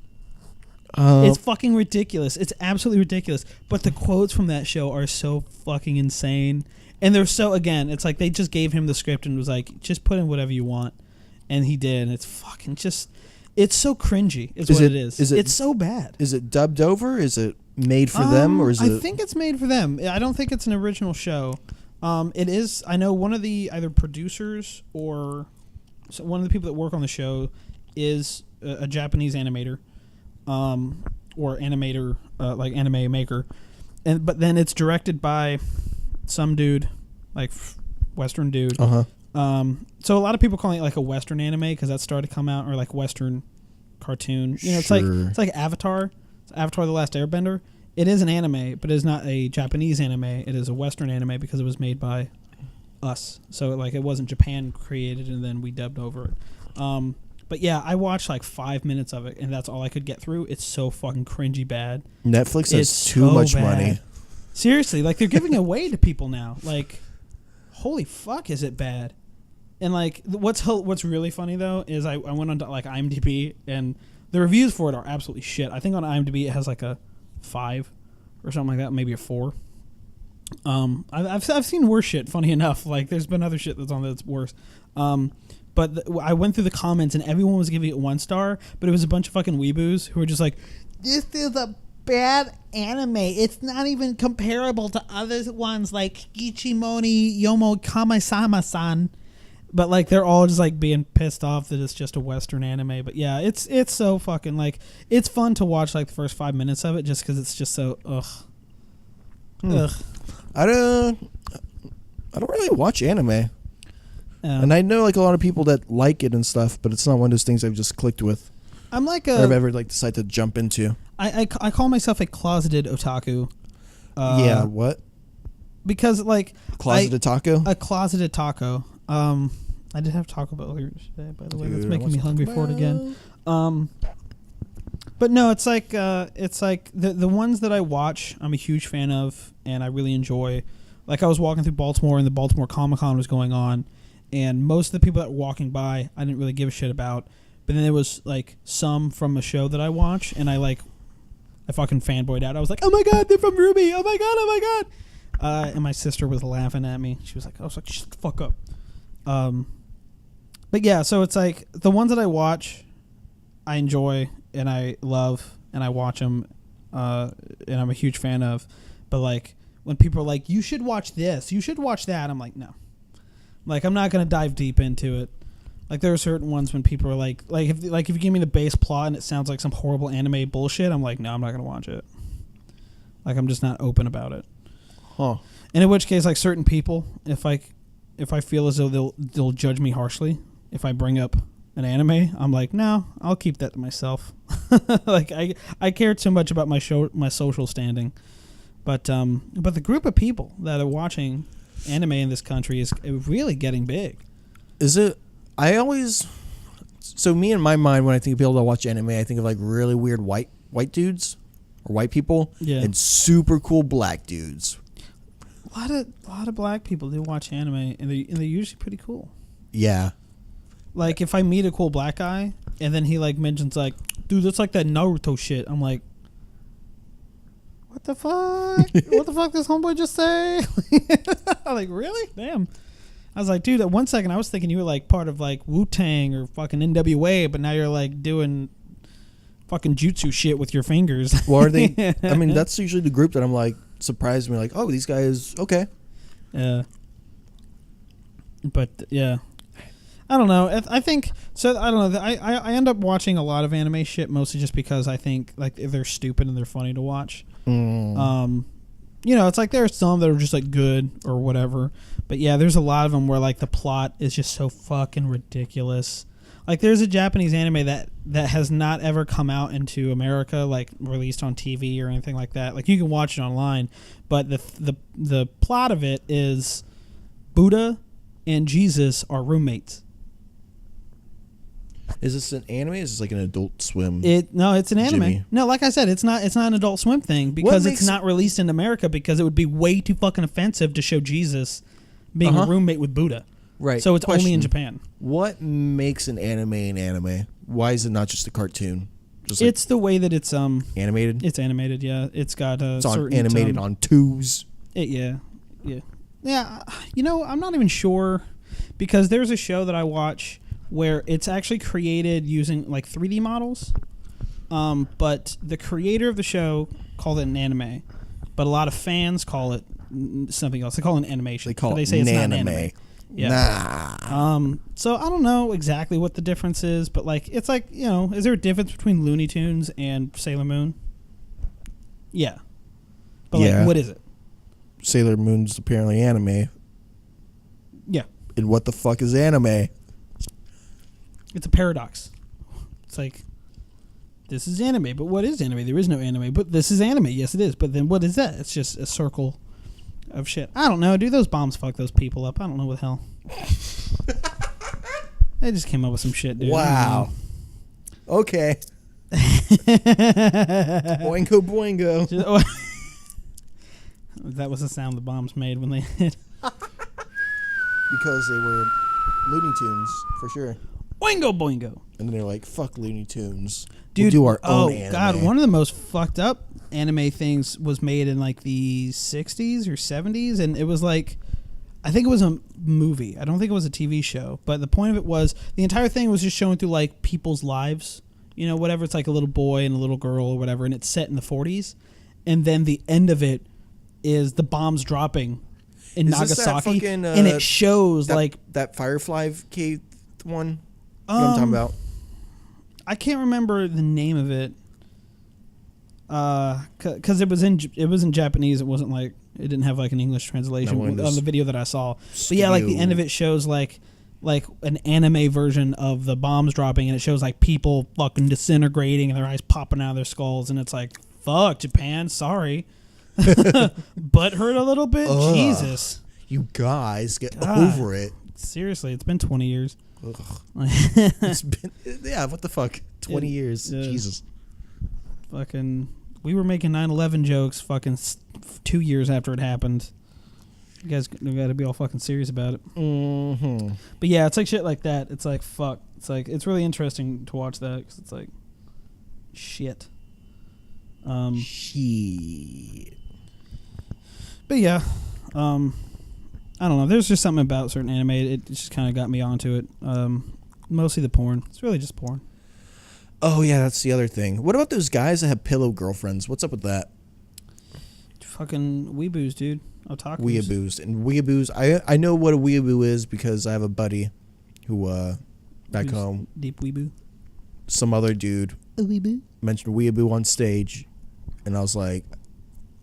It's fucking ridiculous. It's absolutely ridiculous. But the quotes from that show are so fucking insane. And they're so, again, it's like they just gave him the script and was like, just put in whatever you want. And he did. And it's fucking just, it's so cringy is what it is. It's so bad. Is it dubbed over? Is it made for them? Or is it? I think it's made for them. I don't think it's an original show. It is, I know one of the either producers or one of the people that work on the show is a Japanese animator. Or animator, like anime maker. But then it's directed by some dude, like Western dude. So a lot of people calling it like a Western anime because that started to come out, or like Western cartoon. You know, it's like Avatar. It's Avatar: The Last Airbender. It is an anime, but it is not a Japanese anime. It is a Western anime because it was made by us. So like it wasn't Japan created and then we dubbed over it. But yeah, I watched like 5 minutes of it and that's all I could get through. It's so fucking cringy bad. Netflix has too much money. Seriously, like they're giving away to people now. Like, holy fuck, is it bad? And like, what's really funny though is I went on to like IMDb and the reviews for it are absolutely shit. I think on IMDb it has like a 5 or something like that, maybe a 4. I've seen worse shit. Funny enough, like there's been other shit that's on that's worse. But I went through the comments and everyone was giving it 1 star, but it was a bunch of fucking weeboos who were just like, "This is a bad anime. It's not even comparable to other ones like Ichimoni Yomo Kame-sama-san." But like they're all just like being pissed off that it's just a Western anime. But yeah, it's so fucking like it's fun to watch like the first 5 minutes of it just because it's just so ugh. I don't really watch anime. And I know like a lot of people that like it and stuff, but it's not one of those things I've just clicked with. I'm like or I've ever like decided to jump into. I call myself a closeted otaku. Yeah, what? Because like closeted taco? A closeted taco. I did have Taco Bell earlier today, by the way. That's making me hungry for it again. But no, it's like the ones that I watch, I'm a huge fan of, and I really enjoy. Like I was walking through Baltimore, and the Baltimore Comic-Con was going on, and most of the people that were walking by, I didn't really give a shit about. But then there was like some from a show that I watch, and I fucking fanboyed out. I was like, "Oh my god, they're from Ruby! Oh my god, oh my god!" And my sister was laughing at me. She was like, "I was like, shut the fuck up." But yeah, so it's like the ones that I watch, I enjoy and I love, and I watch them, and I'm a huge fan of. But like when people are like, "You should watch this, you should watch that," I'm like, no. Like I'm not gonna dive deep into it. Like there are certain ones when people are like if you give me the base plot and it sounds like some horrible anime bullshit, I'm like, no, I'm not gonna watch it. Like I'm just not open about it. Huh. And in which case, like certain people, if I feel as though they'll judge me harshly if I bring up an anime, I'm like, no, I'll keep that to myself. Like I care too much about my social standing. But the group of people that are watching anime in this country is really getting big. Is it? So me in my mind, when I think of people that watch anime, I think of like really weird white dudes or white people, and super cool black dudes. A lot of black people do watch anime, and they're usually pretty cool. Yeah. Like if I meet a cool black guy, and then he like mentions like, "Dude, that's like that Naruto shit," I'm like, what what the fuck? What the fuck does homeboy just say? I'm like, really? Damn. I was like, dude, at 1 second I was thinking you were like part of like Wu-Tang or fucking NWA, but now you're like doing fucking jutsu shit with your fingers. Well, are they? I mean, that's usually the group that I'm like surprised me, like, oh, these guys, okay. Yeah. But yeah, I don't know. I think so. I don't know. I end up watching a lot of anime shit mostly just because I think like they're stupid and they're funny to watch. You know, it's like there are some that are just like good or whatever. But yeah, there's a lot of them where like the plot is just so fucking ridiculous. Like there's a Japanese anime that has not ever come out into America, like released on TV or anything like that. Like you can watch it online, but the plot of it is Buddha and Jesus are roommates. Is this an anime? Is this like an Adult Swim? No, it's an anime. Jimmy? No, like I said, it's not an Adult Swim thing because it's not released in America because it would be way too fucking offensive to show Jesus being a roommate with Buddha. Right. So it's only in Japan. What makes an anime an anime? Why is it not just a cartoon? Just like It's the way that it's animated. It's animated, yeah. It's got a It's on certain animated on twos. Yeah. You know, I'm not even sure because there's a show that I watch where it's actually created using like 3D models, but the creator of the show called it an anime, but a lot of fans call it something else. They call it an animation. They say it's not an anime. anime. Yeah. Nah. So I don't know exactly what the difference is, but like it's like, you know, is there a difference between Looney Tunes and Sailor Moon? Yeah. But like, what is it? Sailor Moon's apparently anime. Yeah. And what the fuck is anime? It's a paradox. It's like, this is anime, but what is anime? There is no anime, but this is anime. Yes, it is. But then what is that? It's just a circle of shit. I don't know, dude. Those bombs fuck those people up. I don't know what the hell. They just came up with some shit, dude. Wow. Okay. Boingo boingo. That was the sound the bombs made when they hit. Because they were Looney Tunes, for sure. Boingo boingo. And then they're like, fuck Looney Tunes. Dude, we'll do our own anime. God, one of the most fucked up anime things was made in like the 60s or 70s, and it was like, I think it was a movie. I don't think it was a TV show, but the point of it was the entire thing was just showing through like people's lives, you know, whatever. It's like a little boy and a little girl or whatever, and it's set in the 40s, and then the end of it is the bombs dropping in Nagasaki, fucking, and it shows like that Firefly cave one. You know what I'm talking about? I can't remember the name of it. Because it was in Japanese. It wasn't like it didn't have like an English translation on the video that I saw. But yeah, like the end of it shows like an anime version of the bombs dropping, and it shows like people fucking disintegrating and their eyes popping out of their skulls, and it's like, fuck Japan, sorry, but hurt a little bit. Jesus, you guys get over it. Seriously, it's been 20 years. It's been, what the fuck? 20 years. Jesus. Fucking, we were making 9/11 jokes fucking 2 years after it happened. You guys got to be all fucking serious about it. Mm-hmm. But yeah, it's like shit like that. It's like, fuck. It's like, it's really interesting to watch that because it's like, shit. Shit. But yeah, I don't know. There's just something about certain anime. It just kind of got me onto it. Mostly the porn. It's really just porn. Oh, yeah, that's the other thing. What about those guys that have pillow girlfriends? What's up with that? Fucking weeboos, dude. Otakus. Weeaboos. And weeaboos, I know what a weeaboo is because I have a buddy who, back home. Deep weeboo. Some other dude mentioned weeaboo on stage. And I was like,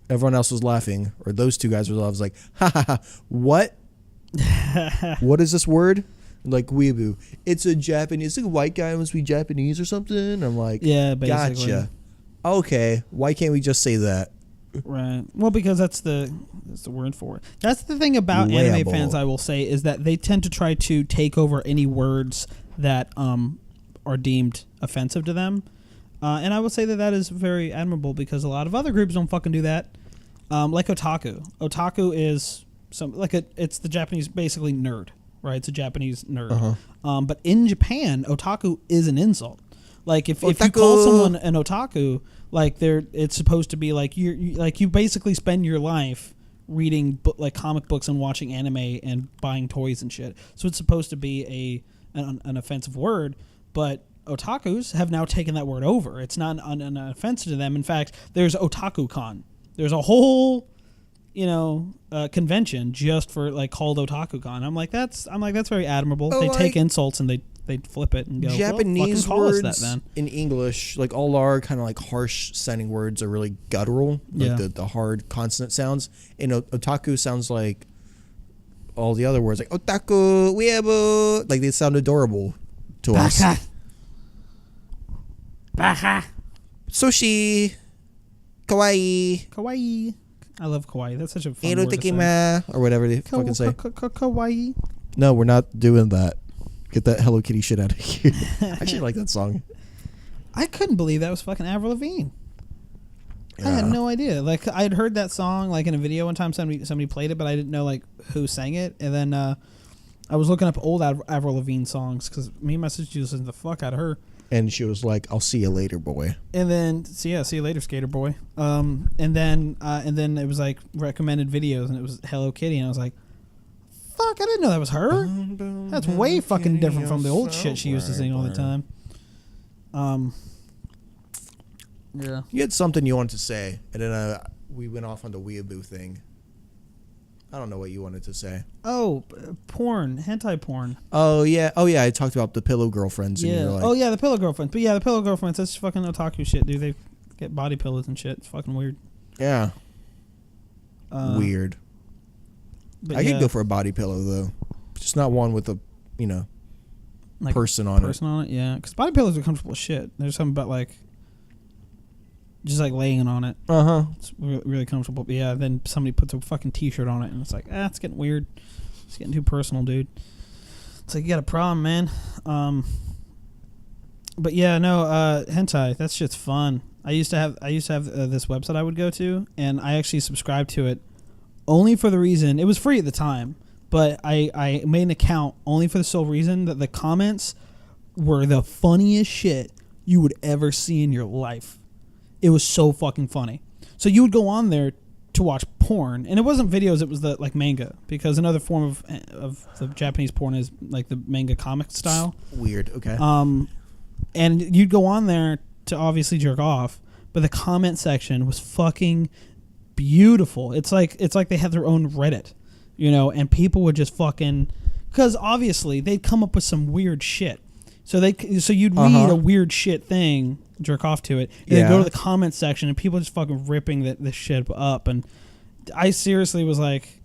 everyone else was laughing. Or those two guys were. I was like, ha ha ha. What? What is this word? Like weeaboo. It's a Japanese. It's like a white guy must be Japanese or something. I'm like, yeah, basically. Gotcha. Okay. Why can't we just say that? Right. Well, because that's the word for it. That's the thing about anime fans, I will say, is that they tend to try to take over any words that are deemed offensive to them. And I would say that is very admirable because a lot of other groups don't fucking do that. Like otaku. Otaku is it's the Japanese basically nerd, right? It's a Japanese nerd. Uh-huh. But in Japan, otaku is an insult. Like if you call someone an otaku, Like it's supposed to be like you basically spend your life reading like comic books and watching anime and buying toys and shit. So it's supposed to be an offensive word, but otakus have now taken that word over. It's not an offense to them. In fact, there's OtakuCon. There's a whole convention just for like called OtakuCon. I'm like that's very admirable. They take insults and they flip it and go, Japanese well, fucking call words us that then. in English, like all our kind of like harsh sounding words are really guttural, like the hard consonant sounds. And otaku sounds like all the other words, like otaku, weeaboo, like they sound adorable to us. Baha. Sushi, kawaii. Kawaii. I love kawaii. That's such a fun word to say. Or whatever they fucking say. Kawaii. No, we're not doing that. Get that Hello Kitty shit out of here. I actually like that song. I couldn't believe that was fucking Avril Lavigne. Yeah. I had no idea. Like I had heard that song like in a video one time. Somebody played it, but I didn't know like who sang it. And then I was looking up old Avril Lavigne songs because me and my sister used to listen the fuck out of her. And she was like, "I'll see you later, boy." And then, see you later, skater boy. And then it was like recommended videos, and it was Hello Kitty, and I was like, "Fuck, I didn't know that was her." That's way fucking different from the old shit she used to sing all the time. Yeah. You had something you wanted to say, and then we went off on the weeaboo thing. I don't know what you wanted to say. Oh, porn, hentai porn. Oh yeah. I talked about the pillow girlfriends. Yeah. And you're like, oh yeah, the pillow girlfriends. But yeah, the pillow girlfriends. That's fucking otaku shit, dude. They get body pillows and shit. It's fucking weird. Yeah. Weird. I could go for a body pillow though, just not one with a like person on it. Yeah, because body pillows are comfortable as shit. There's something about like just like laying on it. It's really comfortable. But yeah, then somebody puts a fucking t-shirt on it, and it's like, it's getting weird. It's getting too personal, dude. It's like you got a problem, man. But yeah, no, hentai. That shit's fun. I used to have this website I would go to, and I actually subscribed to it only for the reason it was free at the time. But I made an account only for the sole reason that the comments were the funniest shit you would ever see in your life. It was so fucking funny. So you would go on there to watch porn, and it wasn't videos; it was the like manga, because another form of the Japanese porn is like the manga comic style. Weird. Okay. And you'd go on there to obviously jerk off, but the comment section was fucking beautiful. It's like they had their own Reddit, and people would just fucking, because obviously they'd come up with some weird shit. So you'd read a weird shit thing, jerk off to it, and then go to the comment section, and people just fucking ripping this shit up. And I seriously was like,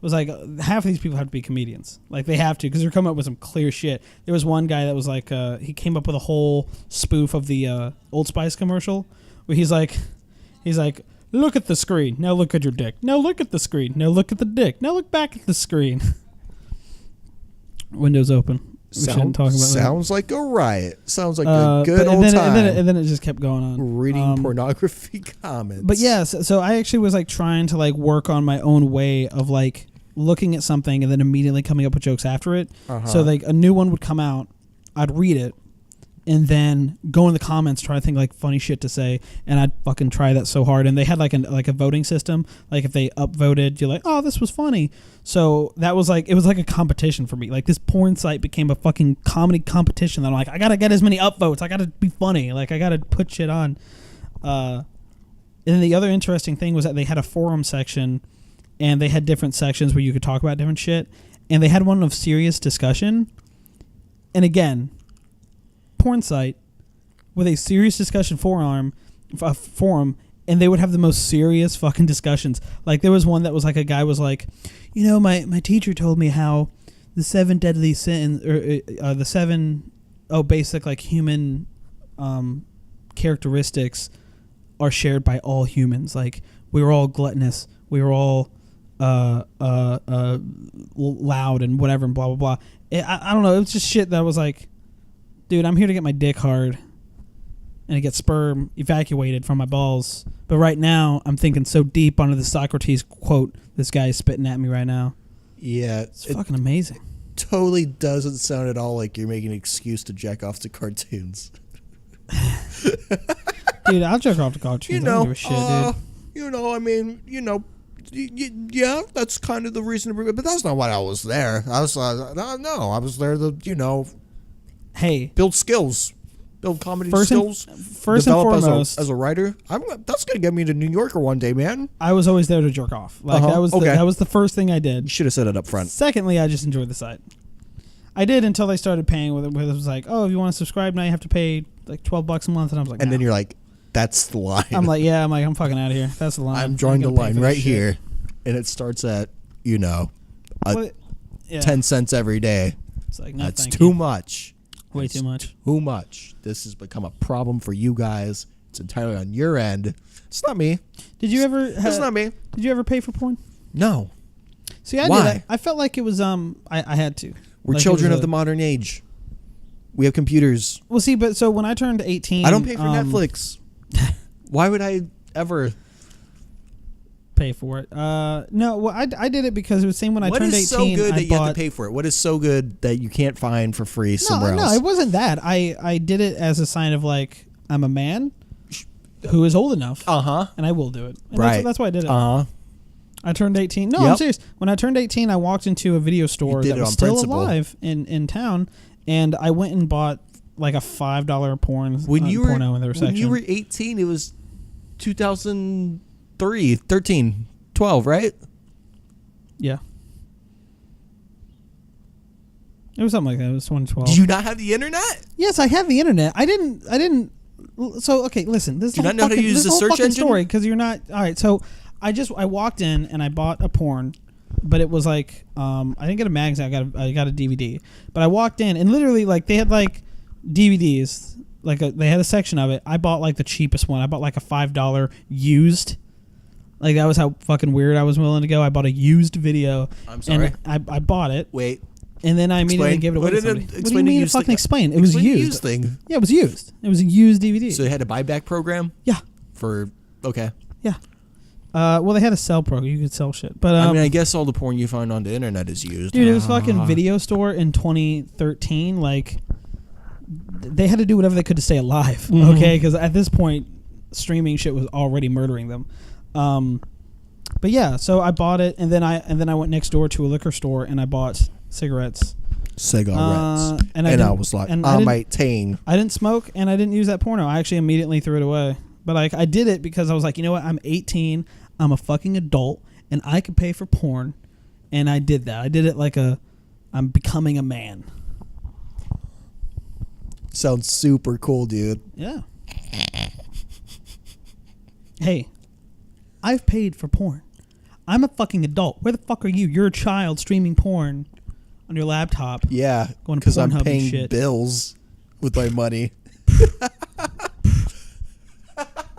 half of these people have to be comedians. Like they have to, because they're coming up with some clear shit. There was one guy that was like, he came up with a whole spoof of the Old Spice commercial, where he's like, look at the screen, now look at your dick. Now look at the screen, now look at the dick. Now look back at the screen. Windows open. Sounds like a riot. Sounds like a good old time. And then it just kept going on. Reading pornography comments. But yeah, so I actually was like trying to like work on my own way of like looking at something and then immediately coming up with jokes after it. So like a new one would come out, I'd read it, and then go in the comments, try to think like funny shit to say, and I'd fucking try that so hard. And they had like a voting system. Like if they upvoted, you're like, oh, this was funny. So that was like, it was like a competition for me. Like this porn site became a fucking comedy competition that I'm like, I gotta get as many upvotes. I gotta be funny. Like I gotta put shit on. And then the other interesting thing was that they had a forum section, and they had different sections where you could talk about different shit. And they had one of serious discussion. And again, porn site with a serious discussion forum, and they would have the most serious fucking discussions. Like there was one that was like, a guy was like, my teacher told me how the 7 deadly sins, or the 7 basic like human characteristics are shared by all humans. Like we were all gluttonous, we were all loud and whatever and blah blah blah. I don't know, it was just shit that was like, dude, I'm here to get my dick hard and to get sperm evacuated from my balls. But right now, I'm thinking so deep onto the Socrates quote this guy is spitting at me right now. Yeah. It's fucking amazing. Totally doesn't sound at all like you're making an excuse to jack off to cartoons. Dude, I'll jerk off to cartoons. I don't give a shit, dude. I mean, yeah, that's kind of the reason. But that's not why I was there. I was no, I was there to Hey, build skills, build comedy first skills. first and develop foremost, as a writer. That's gonna get me to New Yorker one day, man. I was always there to jerk off. Like Uh-huh. that was Okay. that was the first thing I did. You should have said it up front. Secondly, I just enjoyed the site. I did until they started paying with it. Where it was like, oh, if you want to subscribe now, you have to pay like $12 a month, and I was like, And then no. you're like, that's the line. I'm like, yeah, I'm fucking out of here. That's the line. I'm drawing the gonna pay line for right this shit. here, and it starts at Well, yeah. 10 cents every day. It's like, no, That's thank too you. much. Way It's too much. Too much. This has become a problem for you guys. It's entirely on your end. It's not me. Did you ever? It's not me. Did you ever pay for porn? No. See, I Why? did. I felt like it was. I had to. We're Like, it children was of the modern age. We have computers. Well, see, but so when I turned 18, I don't pay for Netflix. Why would I ever? Pay for it. No, well, I did it because it was the same when I What turned 18. is so good I that you have to pay for it? What is so good that you can't find for free somewhere No, else? it wasn't that. I did it as a sign of like I'm a man who is old enough, Uh-huh. and I will do it. And Right. That's why I did it. Uh-huh. I turned 18. No, I'm Yep. serious. When I turned 18, I walked into a video store did that it was on still principle. alive in town, and I went and bought like a $5 porno When you were in the section. when you were 18, it was 2003, 13, 12, right? Yeah. It was something like that. It was 2012. Do you not have the internet? Yes, I have the internet. I didn't. So okay, listen. This is Do you the not know how to fucking- use this the whole search fucking engine? story because you're not. All right, so I walked in and I bought a porn, but it was like I didn't get a magazine. I got a DVD. But I walked in and literally like they had like DVDs. They had a section of it. I bought like the cheapest one. I bought like a $5 used. Like that was how fucking weird I was willing to go. I bought a used video. I'm sorry. And I bought it. Wait. And then I immediately Explain. gave it away What to did it- somebody. What do you explain the mean to used fucking thing. explain? It was Explain the used. used thing. Yeah, it was used. It was a used DVD. So they had a buyback program Yeah. for okay. Yeah. Well, they had a sell program. You could sell shit. But I mean, I guess all the porn you find on the internet is used. dude, it was fucking video store in 2013. Like, they had to do whatever they could to stay alive. Mhm. Okay, because at this point, streaming shit was already murdering them. But yeah, so I bought it, and then I went next door to a liquor store and I bought cigarettes. Cigarettes. And I I didn't- was like, and I I might tain. I didn't smoke and I didn't use that porno. I actually immediately threw it away. But like I did it because I was like, you know what? I'm 18. I'm a fucking adult and I can pay for porn. And I did that. I did it like I'm becoming a man. Sounds super cool, dude. Yeah. Hey, I've paid for porn. I'm a fucking adult. Where the fuck are you? You're a child streaming porn on your laptop. Yeah, Going to because I'm Pornhub and paying shit. bills with my money.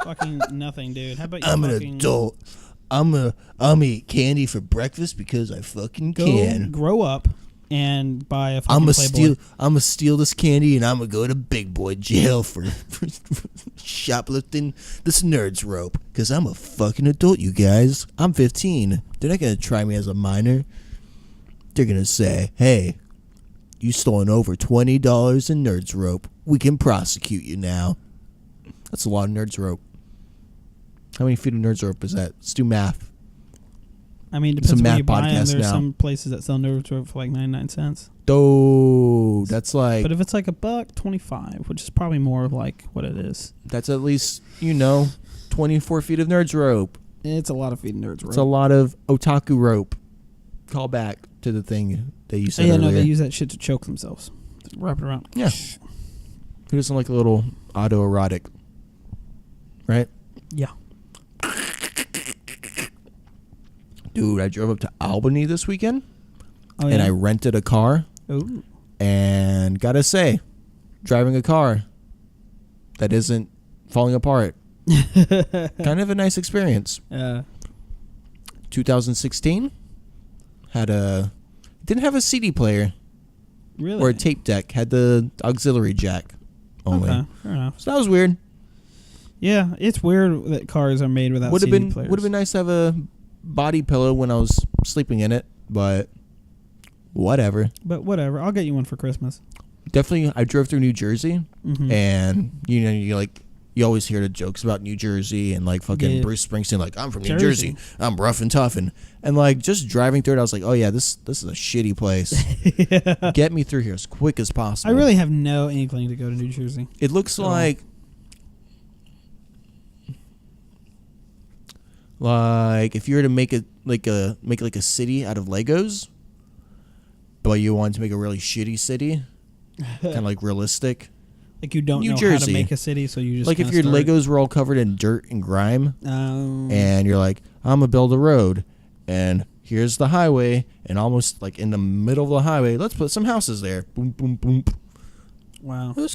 Fucking nothing, dude. How about you I'm an fucking adult. I'm eat candy for breakfast because I fucking go can. grow up and buy a fucking I'm Playboy. gonna steal this candy and I'm gonna go to big boy jail for shoplifting this nerd's rope because I'm a fucking adult, you guys. I'm 15. They're not gonna try me as a minor. They're gonna say, "Hey, you stolen over $20 in nerd's rope. We can prosecute you now." That's a lot of nerd's rope. How many feet of nerd's rope is that? Let's do math. I mean, It's a depends where math you buy them. podcast There's now. some places that sell Nerds Rope for like 99 cents. Oh, that's like But if it's like $1.25, which is probably more of like what it is, that's at least 24 feet of nerd's rope. it's a lot of feeding Nerds Rope. It's a lot of otaku rope. Call back to the thing that you Oh, said yeah, earlier. no, they use that shit to choke themselves. Wrap it around. Yeah. Who doesn't like a little autoerotic? Right? Yeah. Dude, I drove up to Albany this weekend Oh, and yeah. I rented a car. Ooh. And gotta say, driving a car that isn't falling apart, kind of a nice experience. 2016 didn't have a CD player Really? or a tape deck. Had the auxiliary jack only. Okay, fair enough. So that was weird. Yeah, it's weird that cars are made without Would have CD players. been nice to have a body pillow when I was sleeping in it, but whatever. But whatever, I'll get you one for Christmas. Definitely, I drove through New Jersey, Mhm. and you you always hear the jokes about New Jersey and like fucking Bruce Springsteen, like I'm from New Jersey, I'm rough and tough, and like just driving through it, I was like, oh yeah, this is a shitty place. Yeah. Get me through here as quick as possible. I really have no inkling to go to New Jersey. It looks like if you were to make a city out of Legos, but you wanted to make a really shitty city, kind of like realistic. Like you don't New know Jersey. how to make a city, so you just like if your Legos were all covered in dirt and grime, and you're like, I'm gonna build a road, and here's the highway, and almost like in the middle of the highway, let's put some houses there. Boom, boom, boom. Wow. It was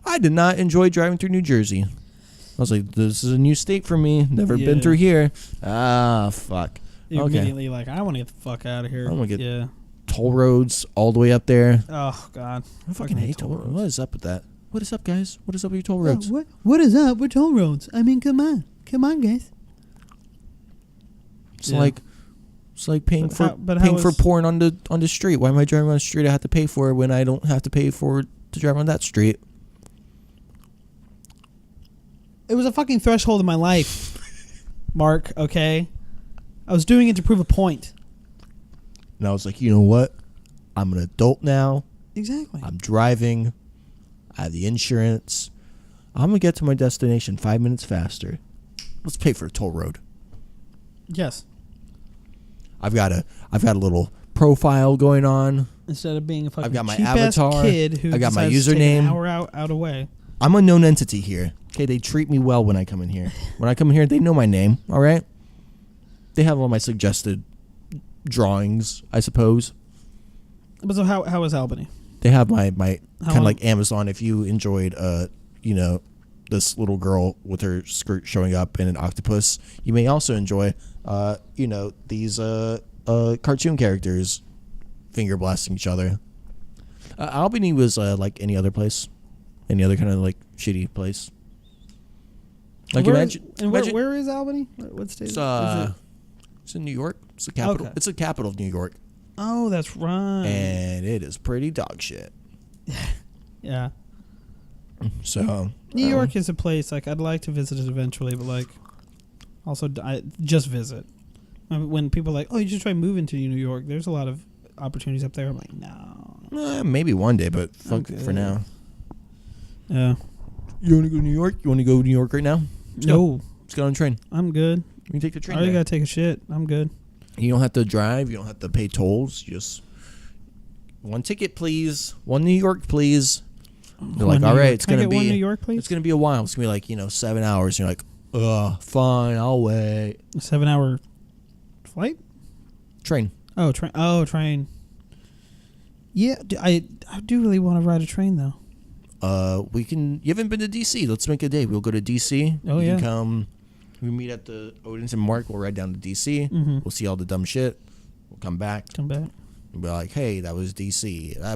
I did not enjoy driving through New Jersey. I was like, this is a new state for me. Never been through here. Ah, fuck. You're immediately like, I want to get the fuck out of here. I want to get toll roads all the way up there. Oh, God. I fucking hate toll roads. What is up with that? What is up, guys? What is up with your toll roads? What is up with toll roads? I mean, come on, guys. It's like paying for porn on the street. Why am I driving on the street? I have to pay for it when I don't have to pay for to drive on that street. It was a fucking threshold in my life, Mark. Okay, I was doing it to prove a point. And I was like, you know what? I'm an adult now. Exactly. I'm driving. I have the insurance. I'm gonna get to my destination 5 minutes faster. Let's pay for a toll road. Yes. I've got a little profile going on. Instead of being a fucking I've got my cheap-ass avatar. kid who I got my decides to take username. an hour out away. I'm a known entity here. Okay, they treat me well when I come in here. When I come in here, they know my name. All right. They have all my suggested drawings, I suppose. But so how is Albany? They have my kind of like Amazon. If you enjoyed, this little girl with her skirt showing up and an octopus, you may also enjoy, these cartoon characters finger blasting each other. Albany was like any other place, any other kind of like shitty place. Like where is Albany? What state? Is it? It's in New York. It's the capital. Okay. It's the capital of New York. Oh, that's right. And it is pretty dog shit. Yeah. So New York is a place like I'd like to visit it eventually, but like also I just visit. When people are like, oh, you should try moving to New York. There's a lot of opportunities up there. I'm like, no. Maybe one day, but fuck it for now. Yeah. You want to go to New York? You want to go to New York right now? Let's get on a train. I'm good. You can take the train. I gotta take a shit. I'm good. You don't have to drive. You don't have to pay tolls. You just one ticket, please. One New York, please. They're like, all right, it's gonna be one New York, please? It's gonna be a while. It's gonna be like 7 hours. You're like, fine, I'll wait. A 7-hour flight? Train. Oh, train. Oh, train. Yeah, I do really want to ride a train though. We can. You haven't been to DC? Let's make a day. We'll go to DC. Oh, you yeah. can come. We meet at the Odenton Mark. We'll ride down to DC. Mm-hmm. We'll see all the dumb shit. We'll come back. We'll be like, hey, that was DC. We're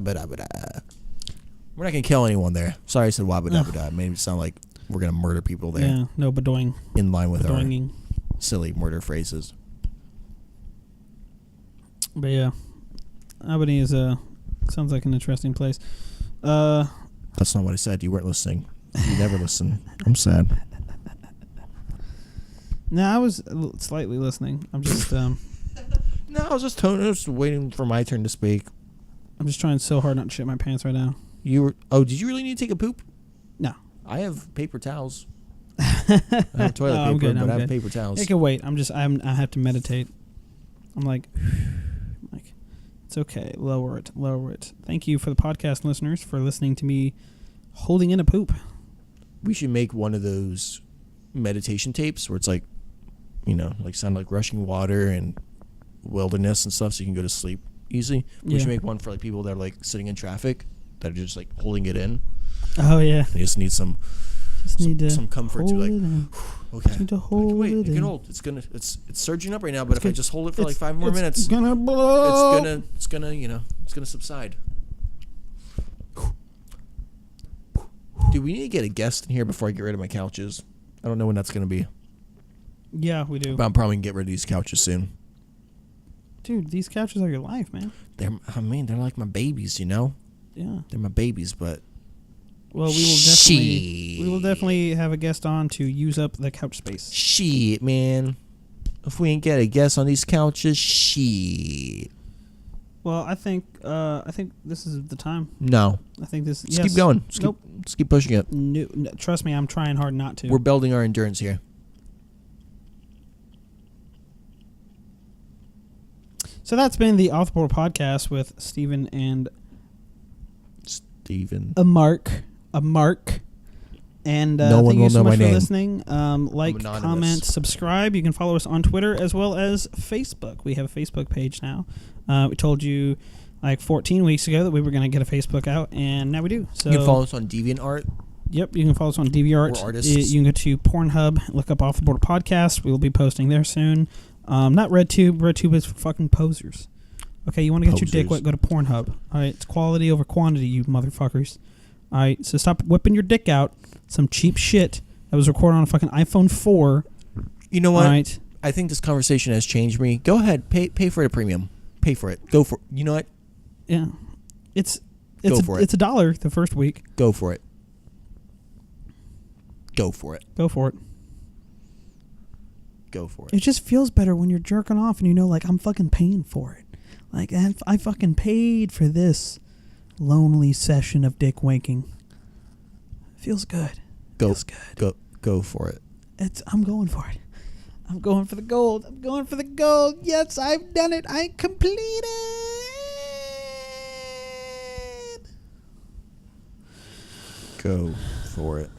not gonna kill anyone there. Sorry, I said wabba-dabba-da. It made it sound like we're gonna murder people there. Yeah, no, badoing. In line with Badoinging. our silly murder phrases. But yeah, Albany is sounds like an interesting place. That's not what I said. You weren't listening. You never listen. I'm sad. No, I was slightly listening. I'm just No, I was just waiting for my turn to speak. I'm just trying so hard not to shit my pants right now. Did you really need to take a poop? No. I have paper towels. I have toilet paper, but I have paper towels. It can wait. I have to meditate. I'm like, it's okay. Lower it. Thank you for the podcast listeners for listening to me holding in a poop. We should make one of those meditation tapes where it's like, sound like rushing water and wilderness and stuff, so you can go to sleep easy. We should make one for like people that are like sitting in traffic that are just like holding it in. Oh yeah. They just need some comfort to like. Okay. Just need to hold wait, it it can in. hold. It's surging up right now, but if I just hold it for like 5 more minutes, it's gonna blow. It's gonna subside. Dude, we need to get a guest in here before I get rid of my couches. I don't know when that's gonna be. Yeah, we do. But I'm probably gonna get rid of these couches soon. Dude, these couches are your life, man. They're like my babies, Yeah. They're my babies, but Well, we will definitely have a guest on to use up the couch space. Shit, man. If we ain't get a guest on these couches, shit. Well, I think this is the time. No. I think this. Just keep going. Let's keep pushing it. No, trust me, I'm trying hard not to. We're building our endurance here. So that's been the Off the Board podcast with Steven and a Mark. And no one thank you will so know much my for name. listening. Like, comment, subscribe. You can follow us on Twitter as well as Facebook. We have a Facebook page now. We told you like 14 weeks ago that we were going to get a Facebook out, and now we do. So you can follow us on DeviantArt. Yep, you can follow us on DeviantArt. We're artists. You can go to Pornhub, look up Off the Board podcast. We will be posting there soon. Not RedTube. RedTube is for fucking posers. Okay, you want to get your dick wet, go to Pornhub. All right, it's quality over quantity, you motherfuckers. All right, so stop whipping your dick out. Some cheap shit that was recorded on a fucking iPhone 4. You know what? All right. I think this conversation has changed me. Go ahead, pay for the premium. Pay for it. Go for it. You know what? Yeah, it's Go for it. It's $1 the first week. Go for it. Go for it. Go for it. Go for it. It just feels better when you're jerking off and you know, like, I'm fucking paying for it. Like, I fucking paid for this lonely session of dick wanking. Feels good. Feels good. Go for it. I'm going for it. I'm going for the gold. I'm going for the gold. Yes, I've done it. I completed. Go for it.